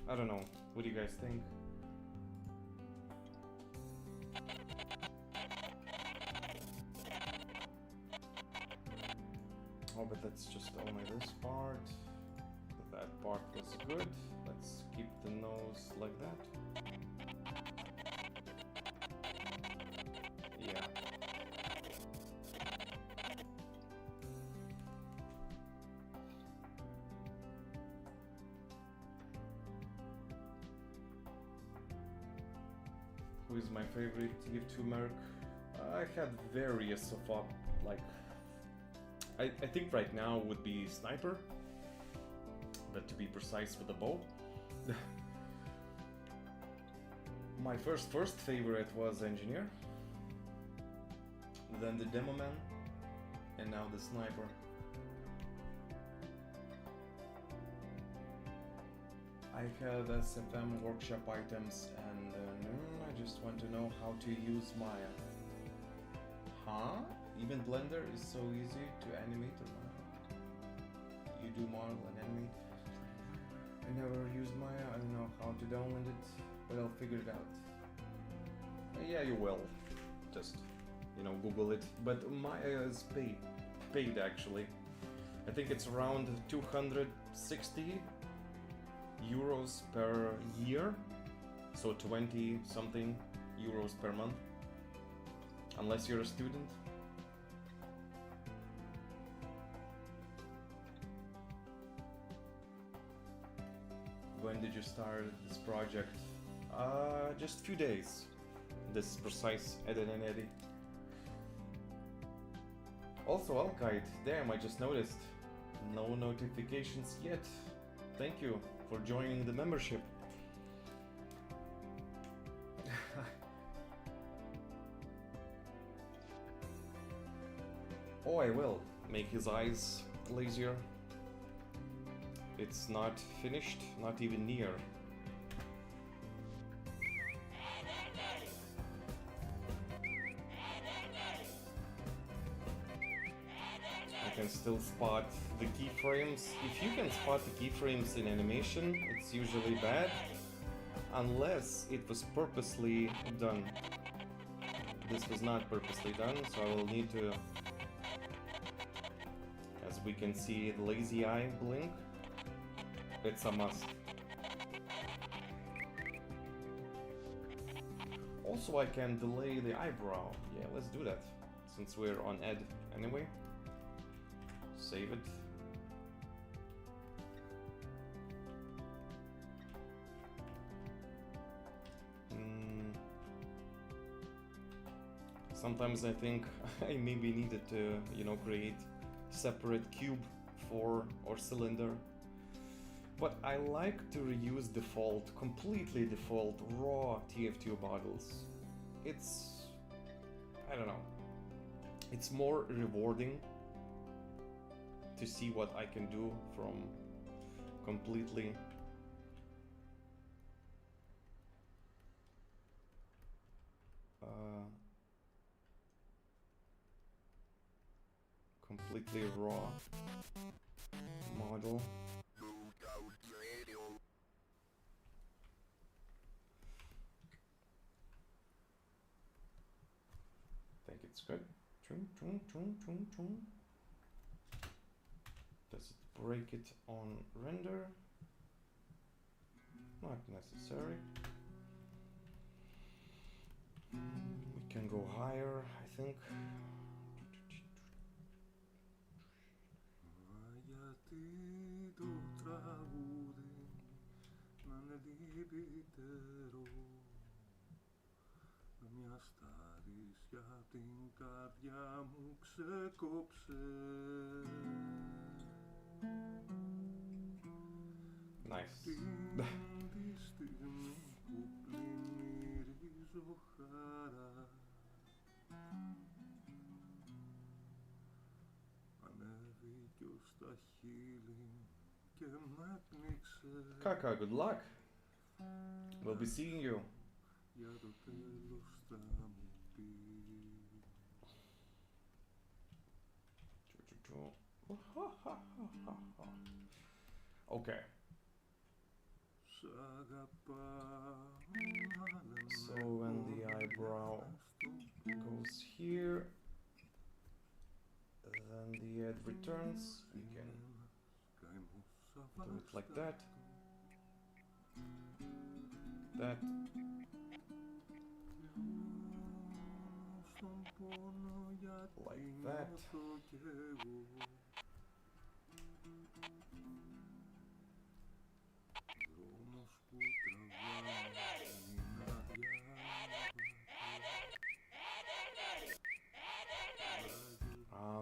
I don't know. What do you guys think? Oh, but that's just only this part. That part was good. Let's keep the nose like that. Yeah. Who is my favorite to give to Merc? I had various so far, like I think right now would be Sniper, but to be precise with the bow. My first favorite was Engineer, then the Demo Man, and now the Sniper. I have SFM workshop items and I just want to know how to use Maya. Huh? Even Blender is so easy to animate or not? You do model and animate? I never used Maya, I don't know how to download it, but I'll figure it out. Yeah, you will. Just, you know, Google it. But Maya is paid actually. I think it's around 260 euros per year, so 20 something euros per month, unless you're a student. When did you start this project? Just a few days. This precise edit and edit. Also, Alkite, damn, I just noticed. No notifications yet. Thank you for joining the membership. Oh, I will make his eyes lazier. It's not finished, not even near. I can still spot the keyframes. If you can spot the keyframes in animation, it's usually bad, unless it was purposely done. This was not purposely done, so I will need to, as we can see, the lazy eye blink. It's a must. Also, I can delay the eyebrow. Yeah, let's do that, since we're on Ed anyway. Save it. Sometimes I think I maybe needed to, you know, create separate cube for or cylinder. But I like to reuse default, completely default, raw TF2 models. It's, I don't know, it's more rewarding to see what I can do from completely raw model. I think it's good. Does it break it on render. Not necessary. We can go higher, I think. Γιατί το τραγούδι να είναι λυπητερό, μια στάρισια την καρδιά μου ξεκόψε. Nice. Τη στιγμή που πλημμυρίζω χαρά, ανέβηκε ως τα χείλη και με πνίξε. Kaka, good luck. We'll be seeing you. Για το τέλος θα μου πει. Okay. Σ' αγαπάω. So when the eyebrow goes here, then the head returns. We can do it like that. That. Like that.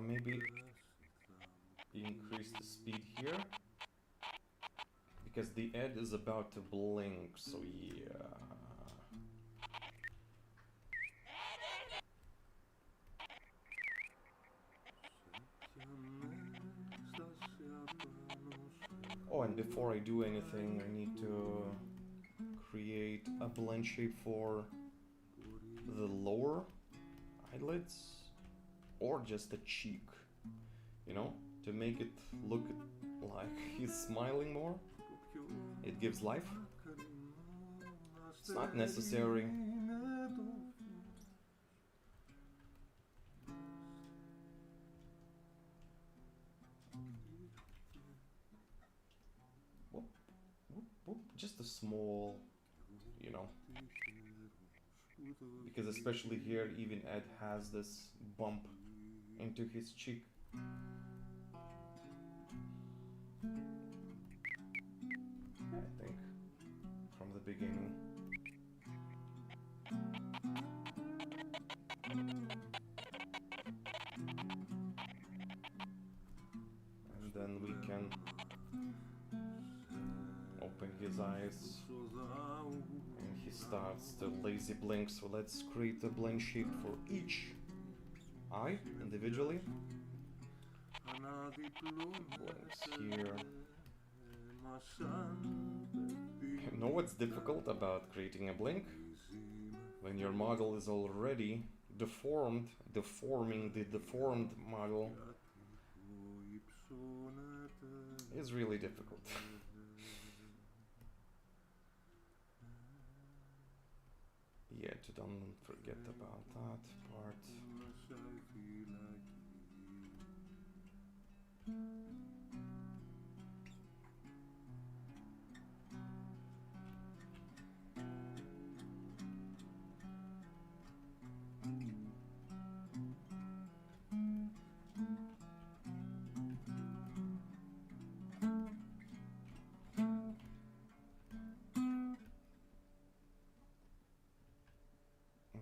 Maybe increase the speed here, because the head is about to blink, so yeah. Oh, and before I do anything, I need to create a blend shape for the lower eyelids, or just a cheek, you know, to make it look like he's smiling more. It gives life. It's not necessary. Whoop, whoop, whoop. Just a small, you know, because especially here, even Ed has this bump into his cheek. I think from the beginning. And then we can open his eyes and he starts to lazy blink. So let's create a blend shape for each eye individually. Blinks here. You know what's difficult about creating a blink? When your model is already deformed, deforming the deformed model is really difficult. Yeah, don't forget about that part.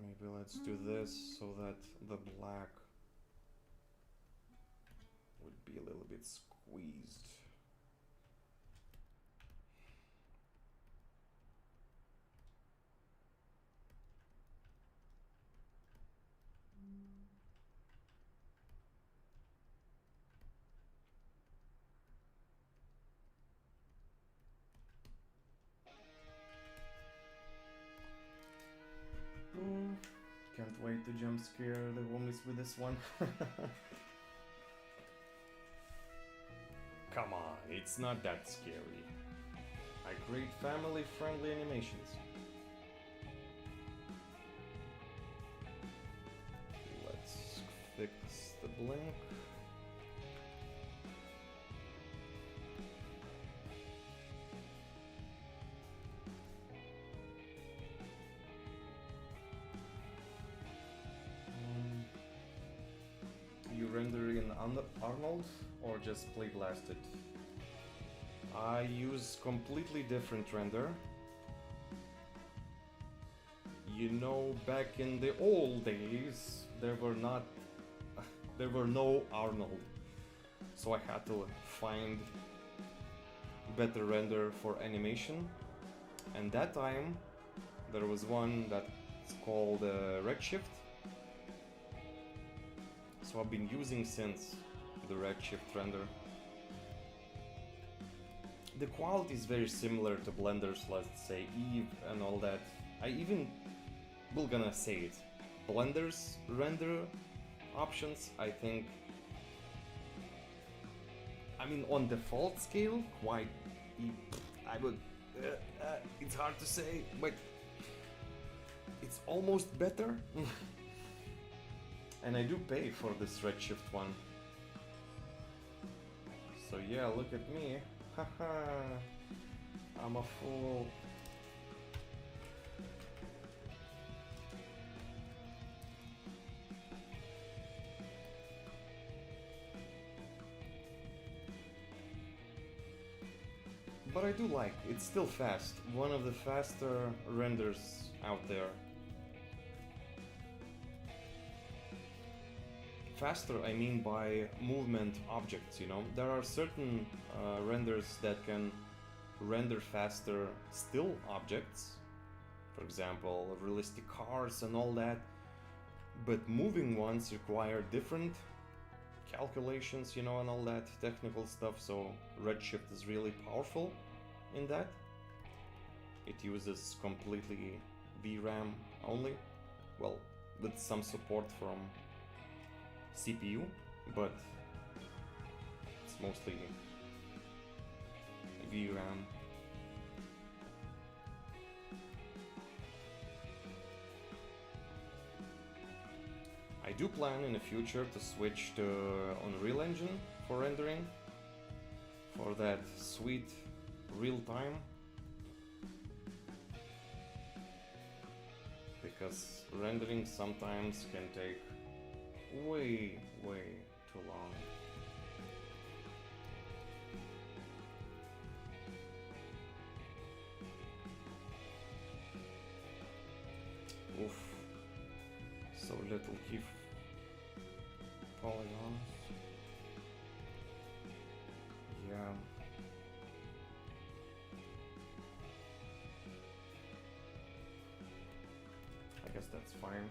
Maybe let's do this so that the black would be a little bit squeezed. Can't wait to jump scare the homies with this one. Come on, it's not that scary. I create family-friendly animations. Let's fix the blink. render in Arnold or just play blasted? I use completely different render. You know, back in the old days, there were no Arnold, so I had to find better render for animation. And that time, there was one that's called Redshift. So I've been using since the Redshift render. The quality is very similar to Blender's, let's say, Eve and all that. I even will gonna say it. Blender's render options, I think, I mean, on default scale, quite, I would, it's hard to say, but it's almost better. And I do pay for this Redshift one. So yeah, look at me. Haha, I'm a fool. But I do like, it's still fast. One of the faster renders out there. Faster, I mean by movement objects, you know? There are certain renders that can render faster still objects. For example, realistic cars and all that. But moving ones require different calculations, you know, and all that technical stuff, so Redshift is really powerful in that. It uses completely VRAM only, well, with some support from CPU, but it's mostly VRAM. I do plan in the future to switch to Unreal Engine for rendering, for that sweet real time, because rendering sometimes can take way too long. Oof, so little key polygons. Yeah. I guess that's fine.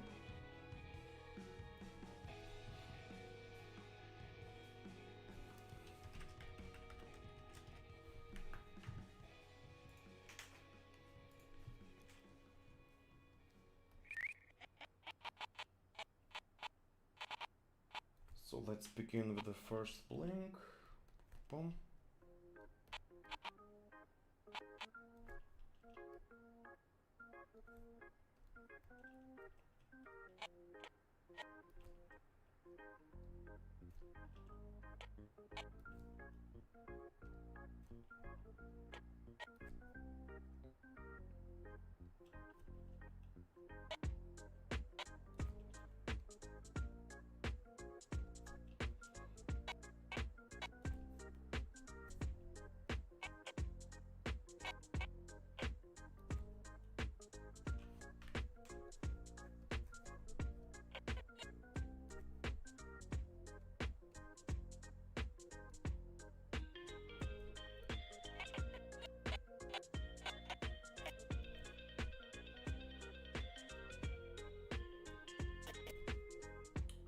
So let's begin with the first blink. Boom.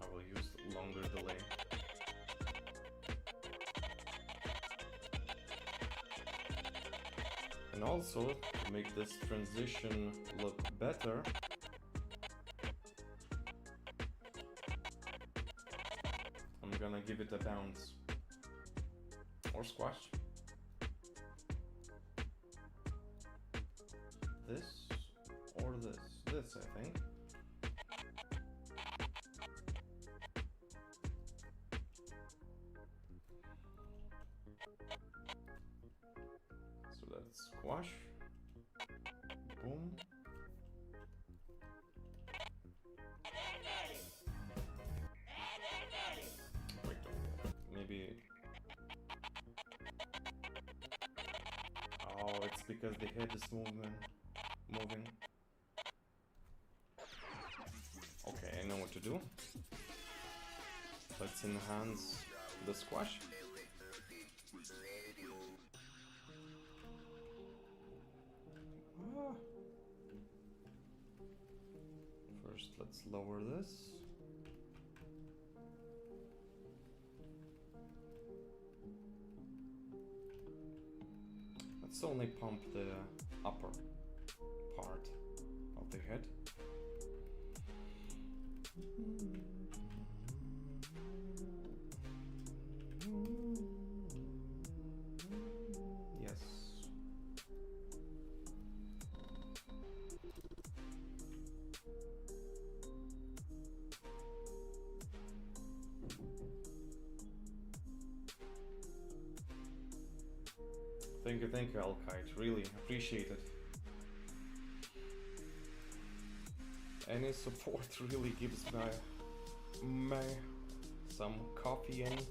I will use longer delay. And also, to make this transition look better, I'm gonna give it a bounce. Or squash. This or this. This, I think. So that's squash. Boom. maybe... Oh, it's because the head is moving. Okay, I know what to do. Let's enhance the squash. Ah. First, let's lower this. Let's only pump the upper part of the head. Yes. Thank you, Alkite. Really appreciate it. Any support really gives my some coffee and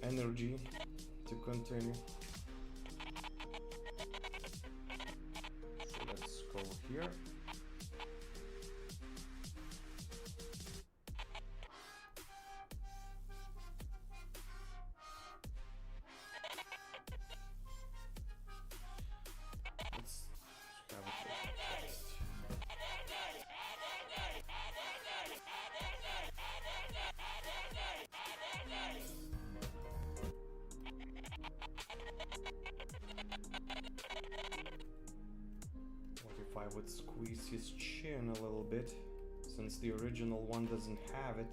energy to continue. So let's go here. Let's have a taste. What if I would squeeze his chin a little bit, since the original one doesn't have it?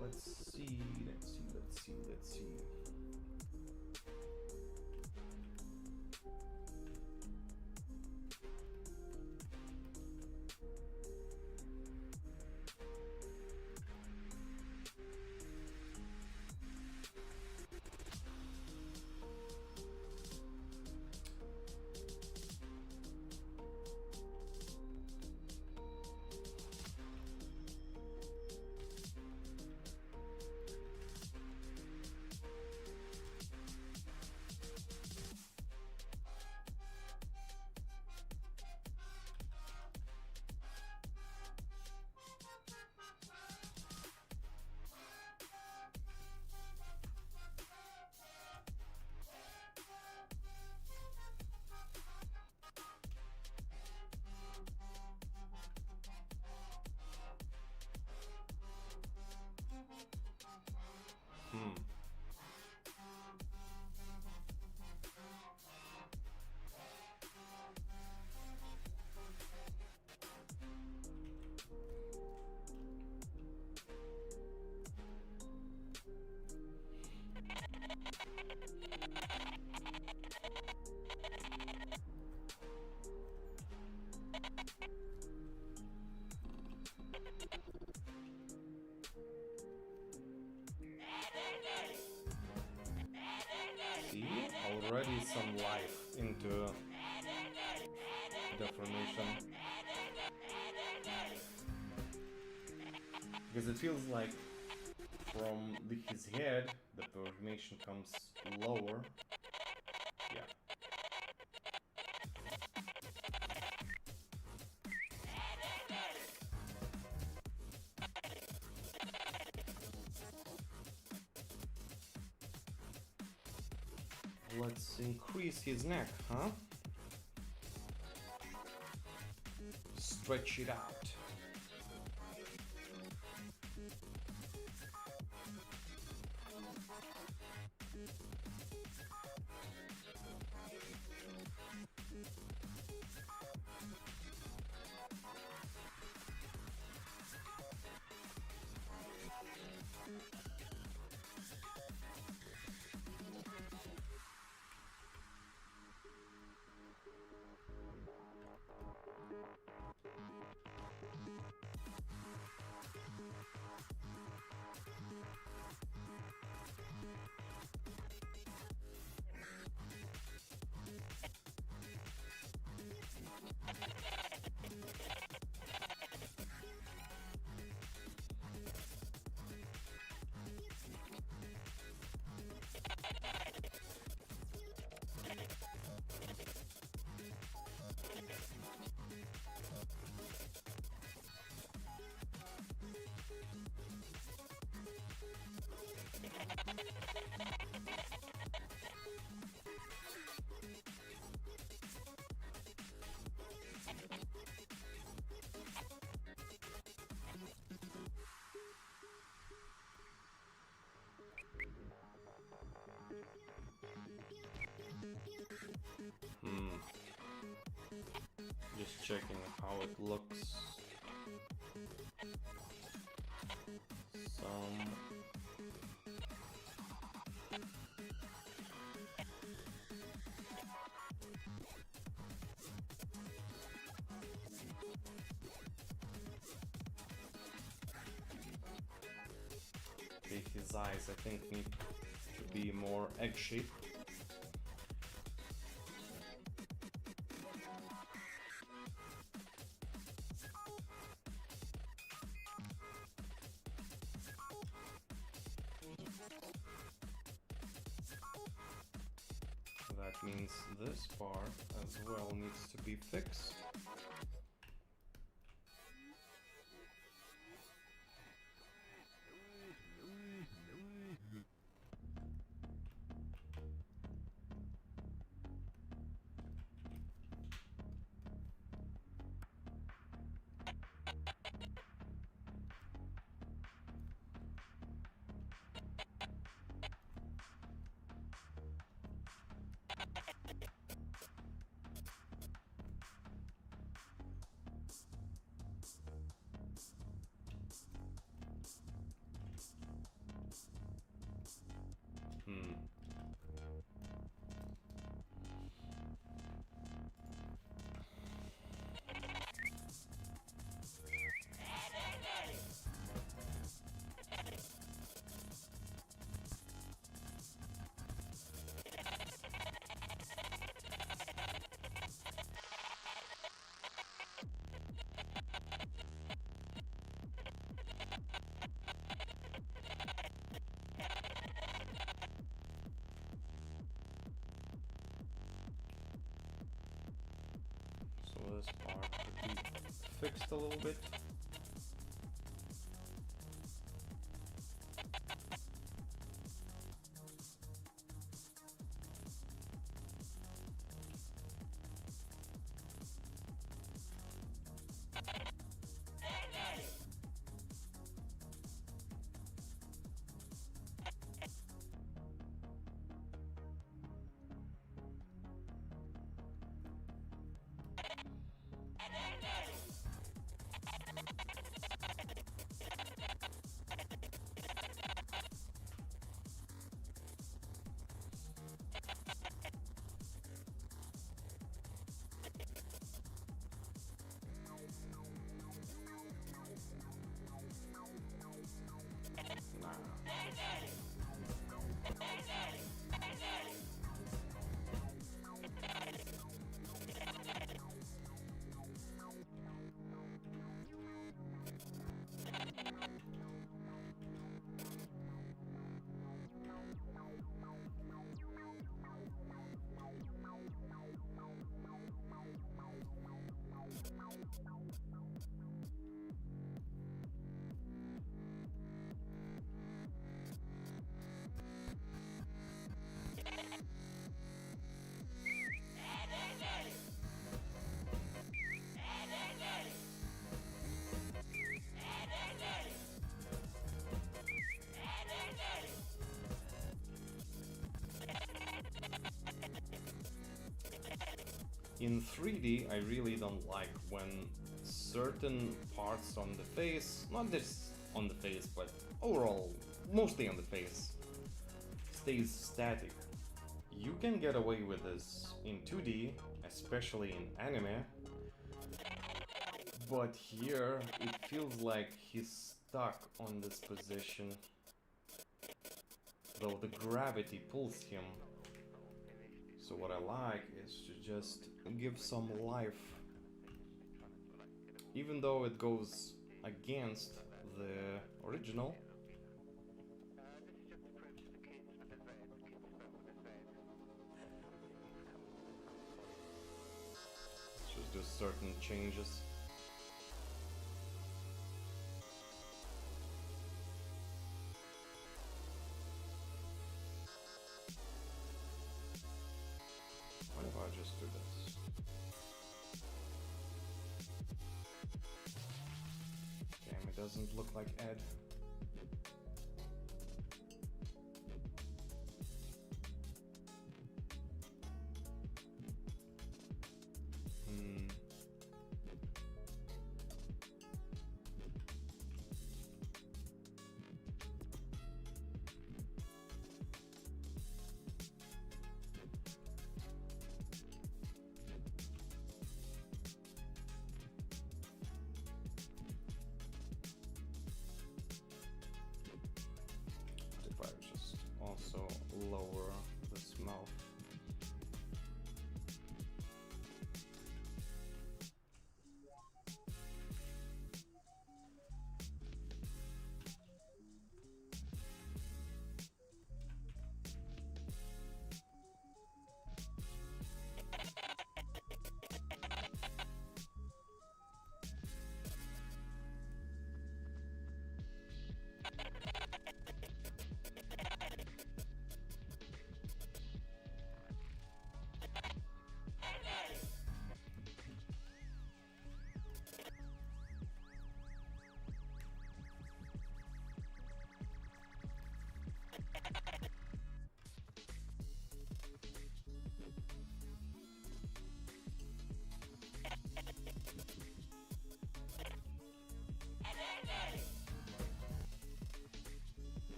Let's see. See, already some life into deformation. Because it feels like from his head, the deformation comes lower. Yeah. Let's increase his neck, huh? Stretch it out. Just checking how it looks. Some okay, his eyes I think need to be more egg-shaped. That means this part as well needs to be fixed. So this part could be fixed a little bit. In 3D, I really don't like when certain parts on the face, not just on the face, but overall, mostly on the face, stays static. You can get away with this in 2D, especially in anime, but here it feels like he's stuck on this position, though the gravity pulls him. So what I like is to just give some life, even though it goes against the original. Just do certain changes. What if I just do this? Damn, it doesn't look like Ed.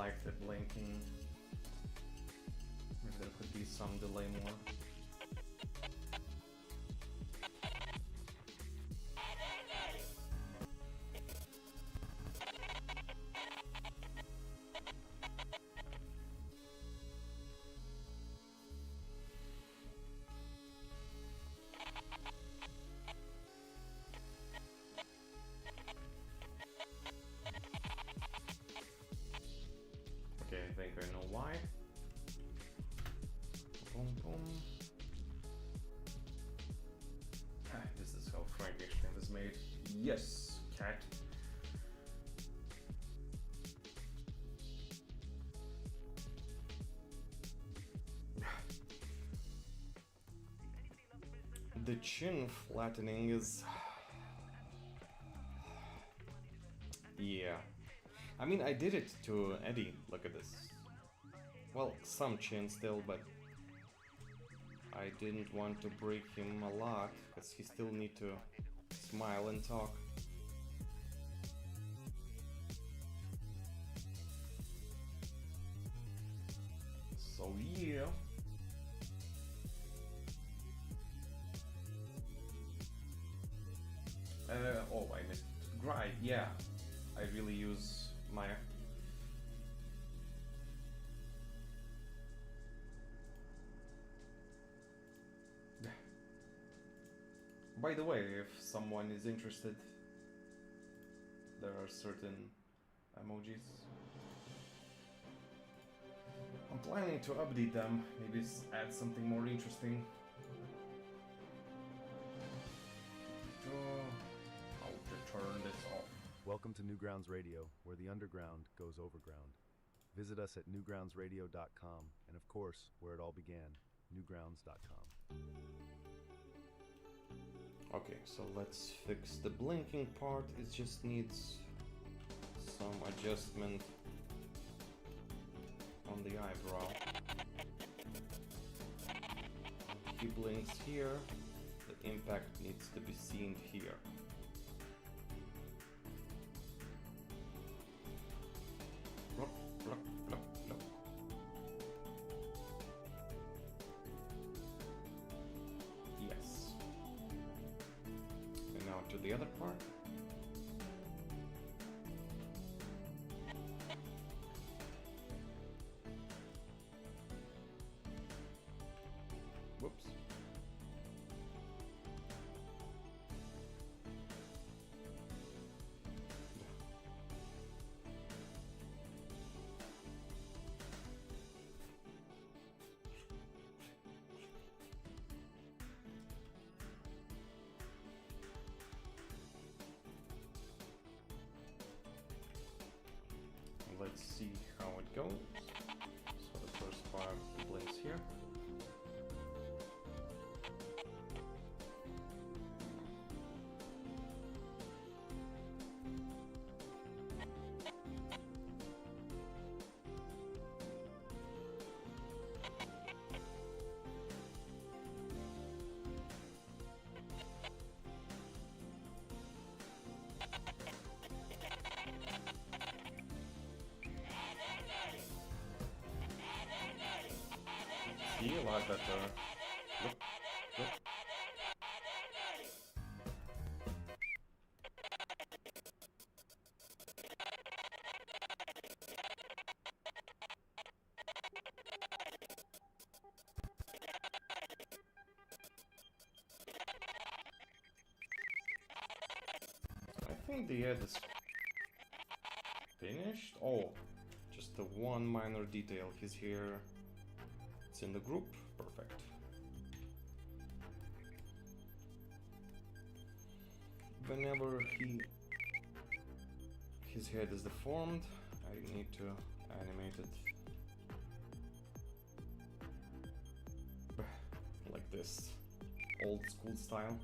like the blinking. Maybe there could be some delay more. Okay, I think I know why. Boom, boom. Ah, this is how Frankenstein is made. Yes, cat. The chin flattening is... yeah. I mean, I did it to Eddie, look at this. Well, some chin still, but I didn't want to break him a lot, because he still need to smile and talk. So yeah. Oh, I missed Grind, yeah. I really use my... By the way, if someone is interested, there are certain emojis. I'm planning to update them, maybe add something more interesting. How to turn this off. Welcome to Newgrounds Radio, where the underground goes overground. Visit us at newgroundsradio.com, and of course, where it all began, newgrounds.com. Okay, so let's fix the blinking part. It just needs some adjustment on the eyebrow. He blinks here, the impact needs to be seen here. Plop, plop, plop, plop. Yes. And now to the other part. Whoops. Let's see how it goes. So the first part blinks here. See, a lot better. Look, look. I think the ad is finished. Oh, just the one minor detail. He's here. It's in the group. Perfect. Whenever his head is deformed, I need to animate it like this, old school style.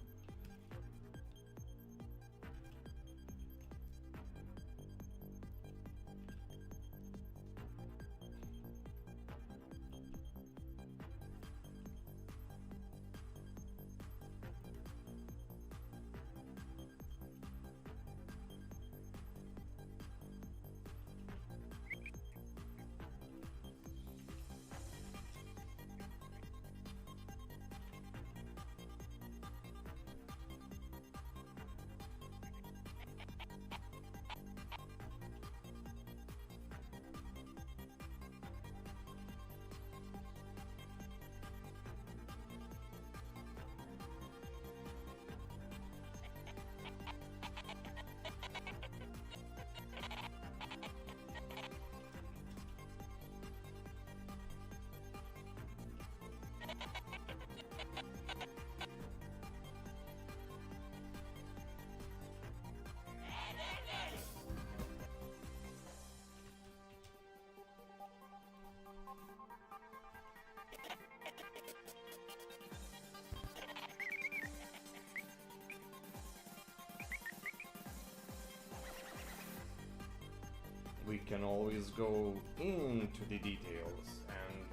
can always go into the details and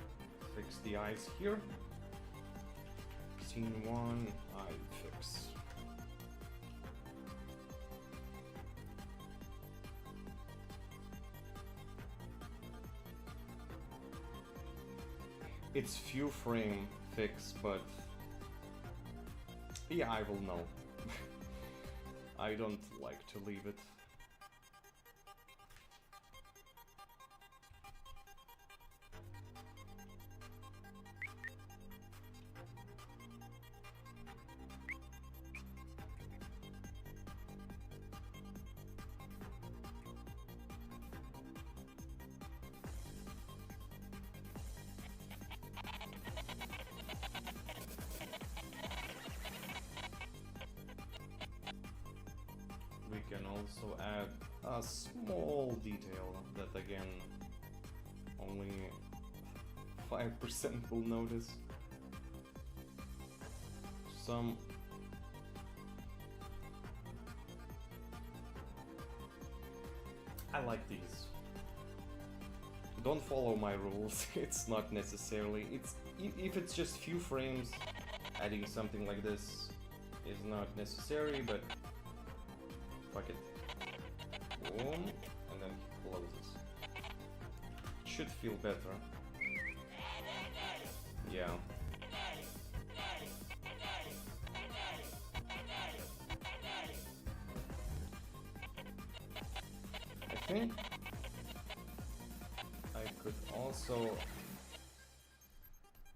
fix the eyes here. Scene 1, eye fix. It's few frame fix, but yeah, I will know. I don't like to leave it. We can also add a small detail that again only 5% will notice. I like these. Don't follow my rules. It's not necessarily. If it's just few frames, adding something like this is not necessary, but fuck it. Boom, and then he closes. Should feel better. Yeah. I think I could also,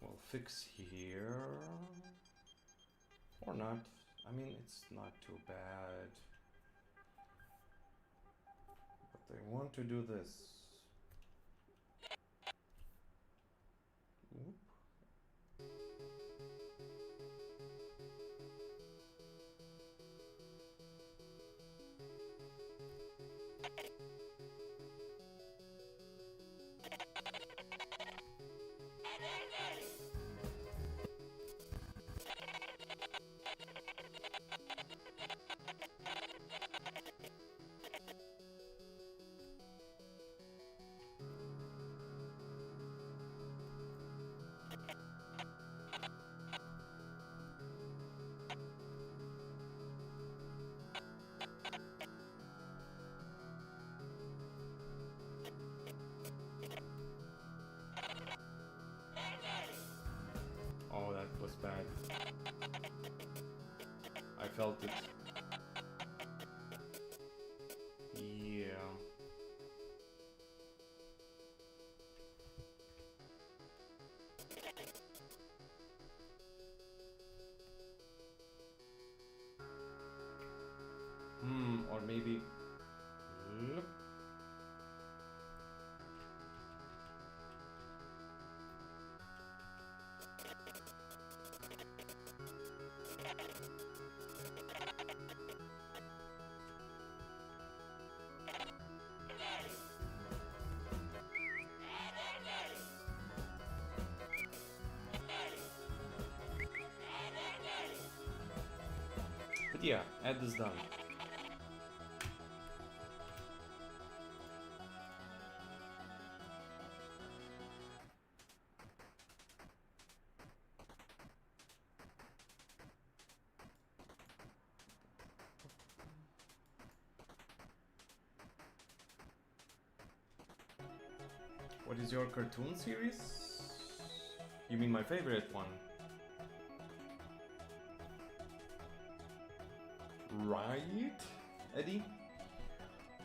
well, fix here or not. I mean, it's not too bad. But I want to do this. Whoop. Oh, that was bad. I felt it. Yeah. Or maybe... Look. But yeah, add this done. What is your cartoon series? You mean my favorite one? Right, Eddie?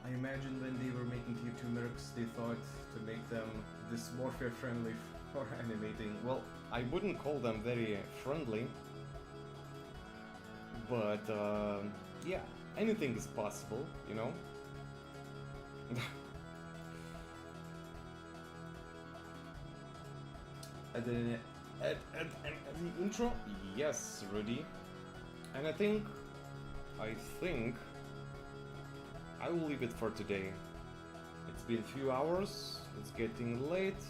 I imagine when they were making T2Mercs, they thought to make them dysmorphia friendly for animating. Well, I wouldn't call them very friendly, but yeah, anything is possible, you know? At the intro? Yes, Rudy. And I think I will leave it for today. It's been a few hours, it's getting late.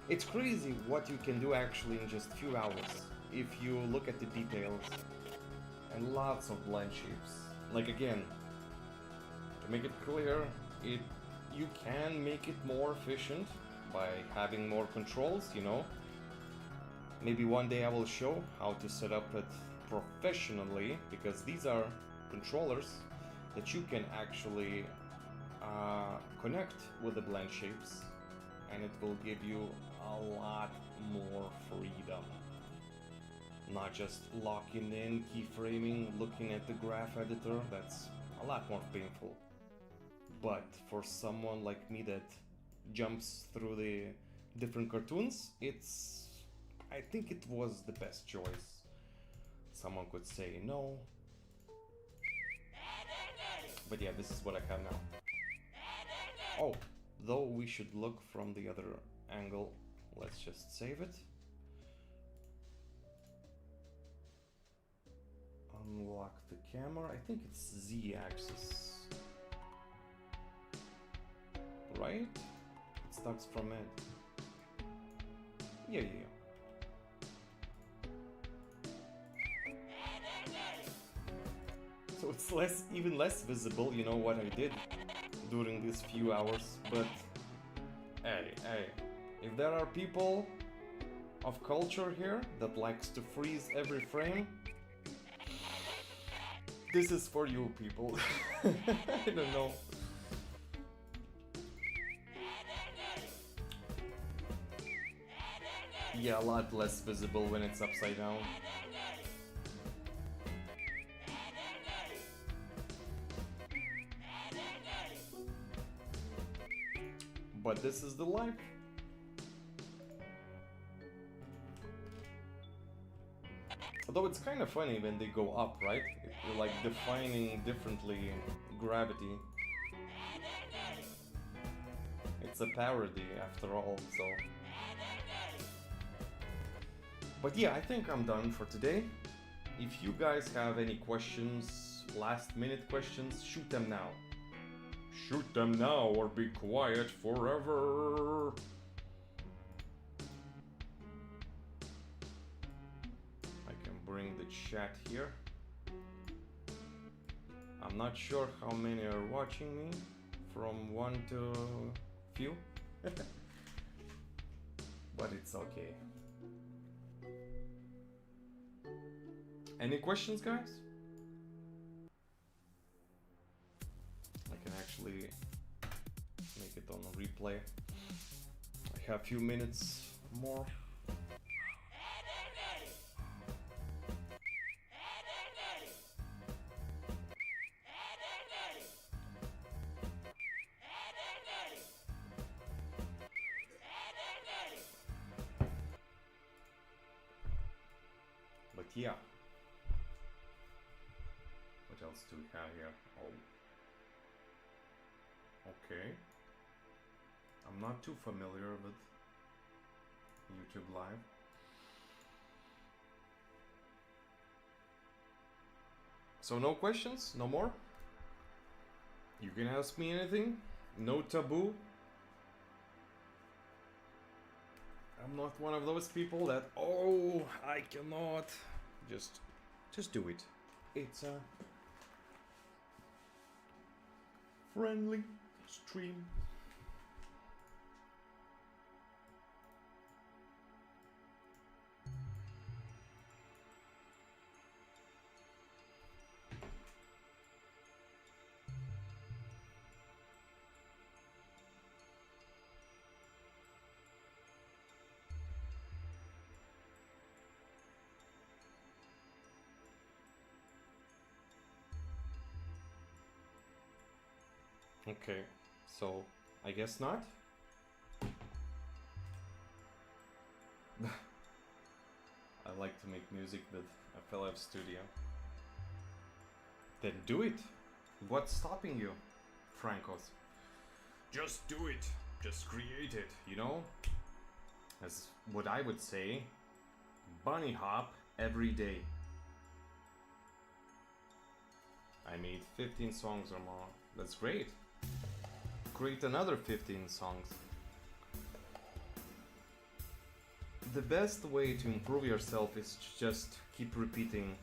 It's crazy what you can do actually in just a few hours if you look at the details. And lots of blind shapes. Like again, to make it clear, it you can make it more efficient by having more controls, you know. Maybe one day I will show how to set up it professionally, because these are controllers that you can actually connect with the blend shapes, and it will give you a lot more freedom. Not just locking in, keyframing, looking at the graph editor, that's a lot more painful. But for someone like me that jumps through the different cartoons, I think it was the best choice. Someone could say no. But yeah, this is what I have now. Oh, though we should look from the other angle. Let's just save it. Unlock the camera. I think it's Z axis. Right? It starts from it. Yeah. So it's even less visible, you know, what I did during these few hours, but hey, if there are people of culture here that likes to freeze every frame, this is for you people. I don't know. Yeah, a lot less visible when it's upside down. But this is the life. Although it's kind of funny when they go up, right? You're like defining differently gravity. It's a parody after all, so... But yeah, I think I'm done for today. If you guys have any questions, last minute questions, shoot them now. Shoot them now or be quiet forever. I can bring the chat here. I'm not sure how many are watching me, from 1 to few. But it's okay. Any questions, guys? I can actually make it on a replay. I have a few minutes more. But yeah. What else do we have here? Oh. Okay. I'm not too familiar with YouTube Live. So no questions? No more? You can ask me anything? No taboo? I'm not one of those people that, oh, I cannot. Just do it. It's a friendly stream. Okay, so I guess not. I like to make music with FL Studio. Then do it. What's stopping you, Francos? Just do it. Just create it, you know? As what I would say, bunny hop every day. I made 15 songs or more. That's great. Create another 15 songs. The best way to improve yourself is to just keep repeating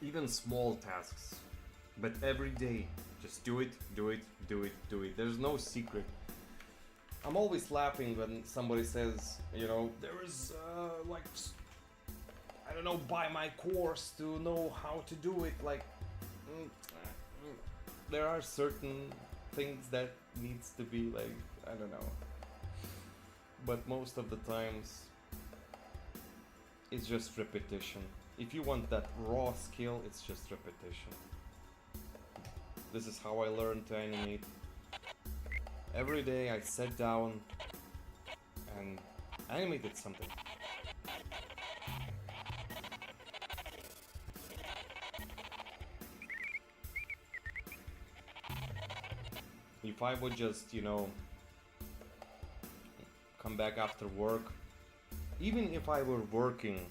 even small tasks, but every day Just do it, do it, do it, do it. There's no secret. I'm always laughing when somebody says, you know, there is like, I don't know, buy my course to know how to do it. Like, there are certain things that needs to be like, I don't know. But most of the times, it's just repetition. If you want that raw skill, it's just repetition. This is how I learned to animate. Every day I sat down and animated something. If I would just, you know, come back after work, even if I were working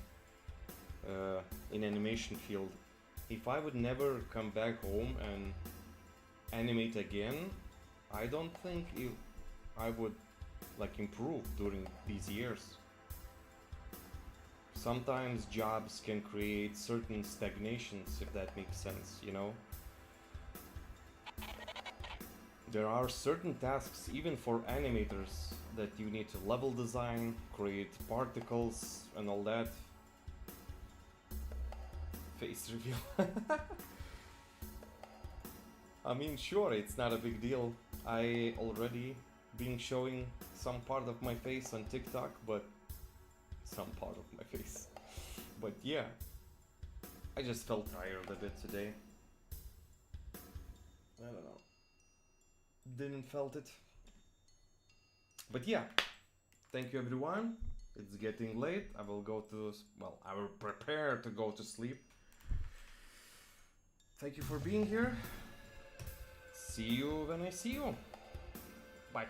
in animation field, if I would never come back home and animate again, I don't think I would like improve during these years. Sometimes jobs can create certain stagnations, if that makes sense, you know. There are certain tasks, even for animators, that you need to level design, create particles and all that. Face reveal. I mean, sure, it's not a big deal. I already been showing some part of my face on TikTok, but some part of my face. But yeah, I just felt tired a bit today. I don't know. Didn't felt it. But yeah, thank you everyone. It's getting late. I will go to, well, I will prepare to go to sleep. Thank you for being here. See you when I see you. Bye.